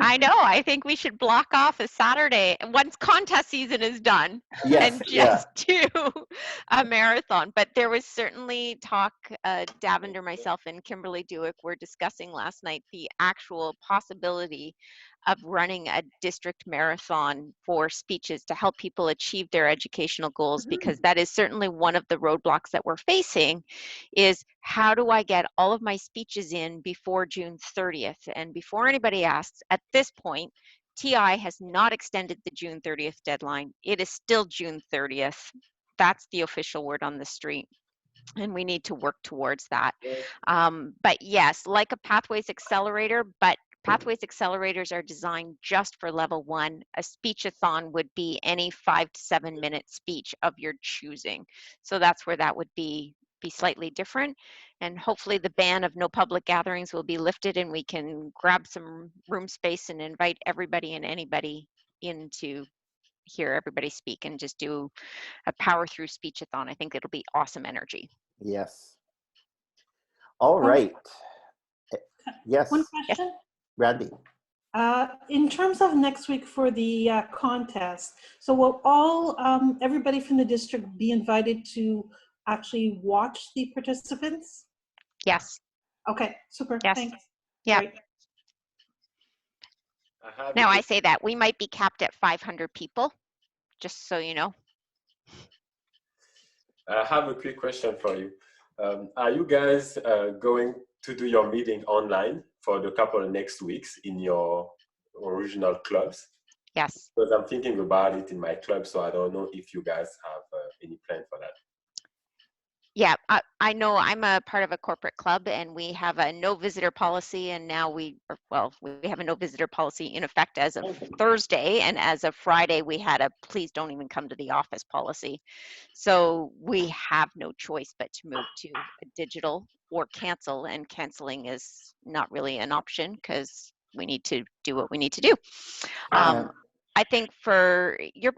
S16: I know. I think we should block off a Saturday once contest season is done
S1: Yes,
S16: and just do a marathon. But there was certainly talk, Davender, myself, and Kimberly Dewick were discussing last night the actual possibility of running a district marathon for speeches to help people achieve their educational goals, because that is certainly one of the roadblocks that we're facing is how do I get all of my speeches in before June 30th? And before anybody asks, at this point, TI has not extended the June 30th deadline. It is still June 30th. That's the official word on the street. And we need to work towards that. But yes, like a Pathways Accelerator, but Pathways Accelerators are designed just for level 1. A speechathon would be any 5 to 7 minute speech of your choosing. So that's where that would be slightly different. And hopefully the ban of no public gatherings will be lifted and we can grab some room space and invite everybody and anybody in to hear everybody speak and just do a power through speechathon. I think it'll be awesome energy.
S1: Yes. All right. Yes.
S8: One question.
S1: Randy.
S8: In terms of next week for the contest, so will everybody from the district be invited to actually watch the participants?
S16: Yes.
S8: Okay, super.
S16: Yes.
S8: Thanks.
S16: Yeah.
S8: Great.
S16: Now I say that we might be capped at 500 people, just so you know.
S20: I have a quick question for you. Are you guys going to do your meeting online for the couple of next weeks in your original clubs?
S16: Yes.
S20: Because I'm thinking about it in my club, so I don't know if you guys have any plan for that.
S16: Yeah, I know I'm a part of a corporate club and we have a no visitor policy, and now we have a no visitor policy in effect as of Thursday, and as of Friday we had a please don't even come to the office policy. So we have no choice but to move to a digital or cancel, and canceling is not really an option because we need to do what we need to do. I think for you're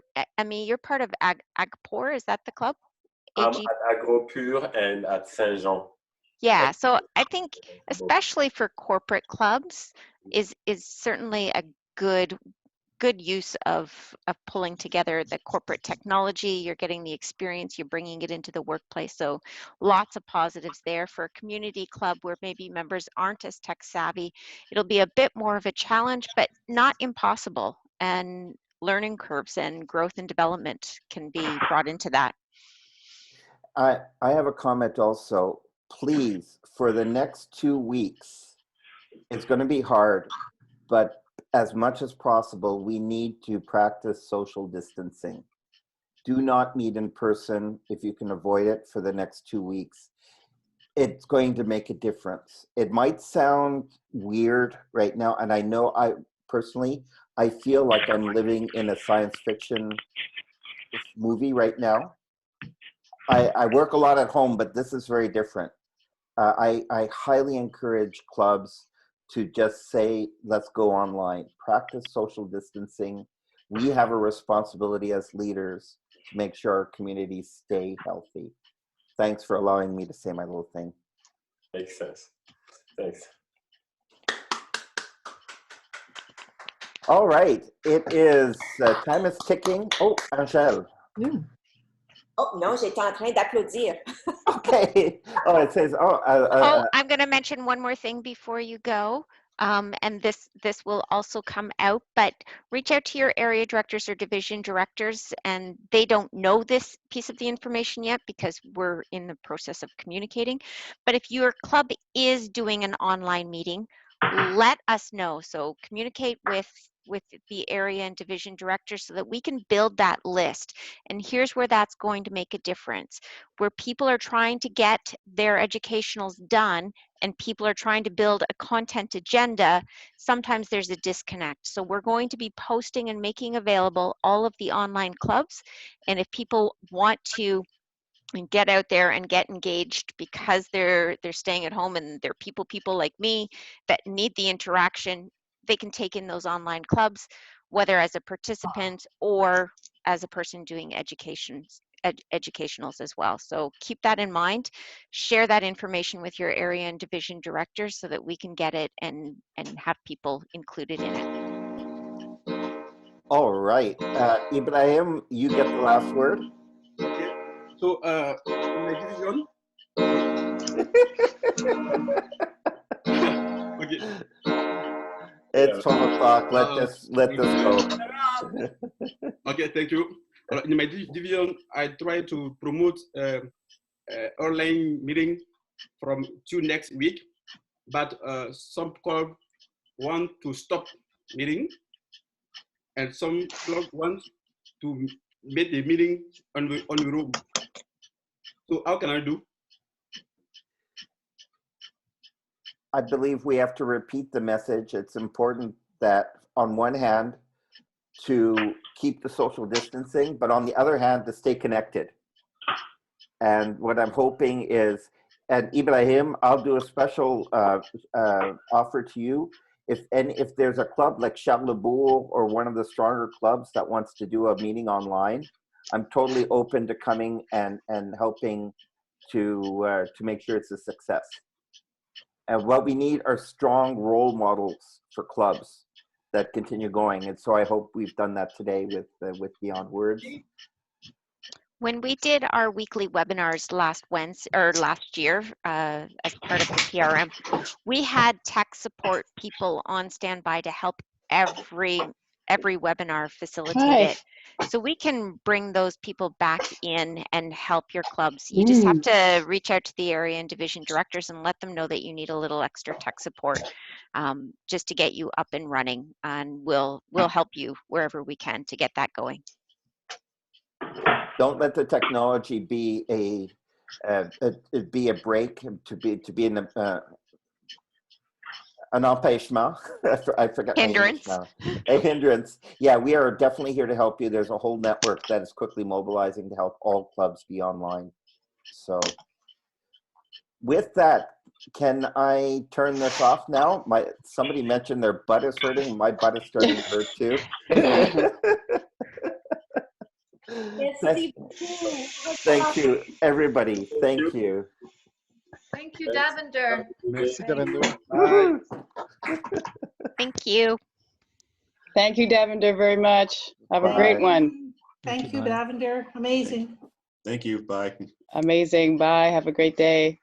S16: part of AgPOR, is that the club?
S20: I'm at AgroPure and at Saint-Jean.
S16: Yeah, so I think especially for corporate clubs is certainly a good good use of pulling together the corporate technology. You're getting the experience, you're bringing it into the workplace. So lots of positives there. For a community club where maybe members aren't as tech savvy, it'll be a bit more of a challenge, but not impossible. And learning curves and growth and development can be brought into that.
S1: I have a comment also. Please, for the next 2 weeks, it's going to be hard, but as much as possible, we need to practice social distancing. Do not meet in person if you can avoid it for the next 2 weeks. It's going to make a difference. It might sound weird right now, and I know I personally, I feel like I'm living in a science fiction movie right now. I work a lot at home, but this is very different. I highly encourage clubs to just say, let's go online, practice social distancing. We have a responsibility as leaders to make sure our communities stay healthy. Thanks for allowing me to say my little thing.
S20: Makes sense. Thanks.
S1: All right, it is, time is ticking. Oh, Angèle.
S10: Oh non, j'étais en train d'applaudir.
S1: Okay. Oh, it says,
S16: I'm going to mention one more thing before you go. And this will also come out, but reach out to your area directors or division directors, and they don't know this piece of the information yet because we're in the process of communicating. But if your club is doing an online meeting, let us know. So communicate with the area and division directors so that we can build that list. And here's where that's going to make a difference. Where people are trying to get their educationals done and people are trying to build a content agenda, sometimes there's a disconnect. So we're going to be posting and making available all of the online clubs. And if people want to get out there and get engaged because they're staying at home and they're people like me that need the interaction, they can take in those online clubs, whether as a participant or as a person doing educationals as well. So keep that in mind. Share that information with your area and division directors so that we can get it and have people included in it.
S1: all right. Ibrahim, you get the last word.
S17: Okay. So, in my division. Okay.
S1: It's 12 o'clock. Let this go.
S17: Okay, thank you. In my division, I try to promote online meeting from next week, but some club want to stop meeting, and some club want to make the meeting on the road. So how can I do?
S1: I believe we have to repeat the message. It's important that on one hand, to keep the social distancing, but on the other hand, to stay connected. And what I'm hoping is, and Ibrahim, I'll do a special offer to you. If there's a club like Charlebourg or one of the stronger clubs that wants to do a meeting online, I'm totally open to coming and helping to make sure it's a success. And what we need are strong role models for clubs that continue going. And so I hope we've done that today with Beyond Words.
S16: When we did our weekly webinars last year as part of the PRM, we had tech support people on standby to help every webinar facilitate it. So we can bring those people back in and help your clubs. You just have to reach out to the area and division directors and let them know that you need a little extra tech support just to get you up and running, and we'll help you wherever we can to get that going.
S1: Don't let the technology be a break, to be an empêchement. I forgot
S16: hindrance.
S1: My English now. A hindrance. Yeah, we are definitely here to help you. There's a whole network that is quickly mobilizing to help all clubs be online. So with that, can I turn this off now? Somebody mentioned their butt is hurting. My butt is starting to hurt too. Thank you, everybody. Thank you.
S5: Thank you, Davender.
S4: Merci, Davender.
S17: Bye.
S16: Thank you.
S2: Thank you, Davender, very much. Have a great one.
S8: Thank you, Davender. Amazing.
S19: Thank you. Bye.
S2: Amazing. Bye. Have a great day.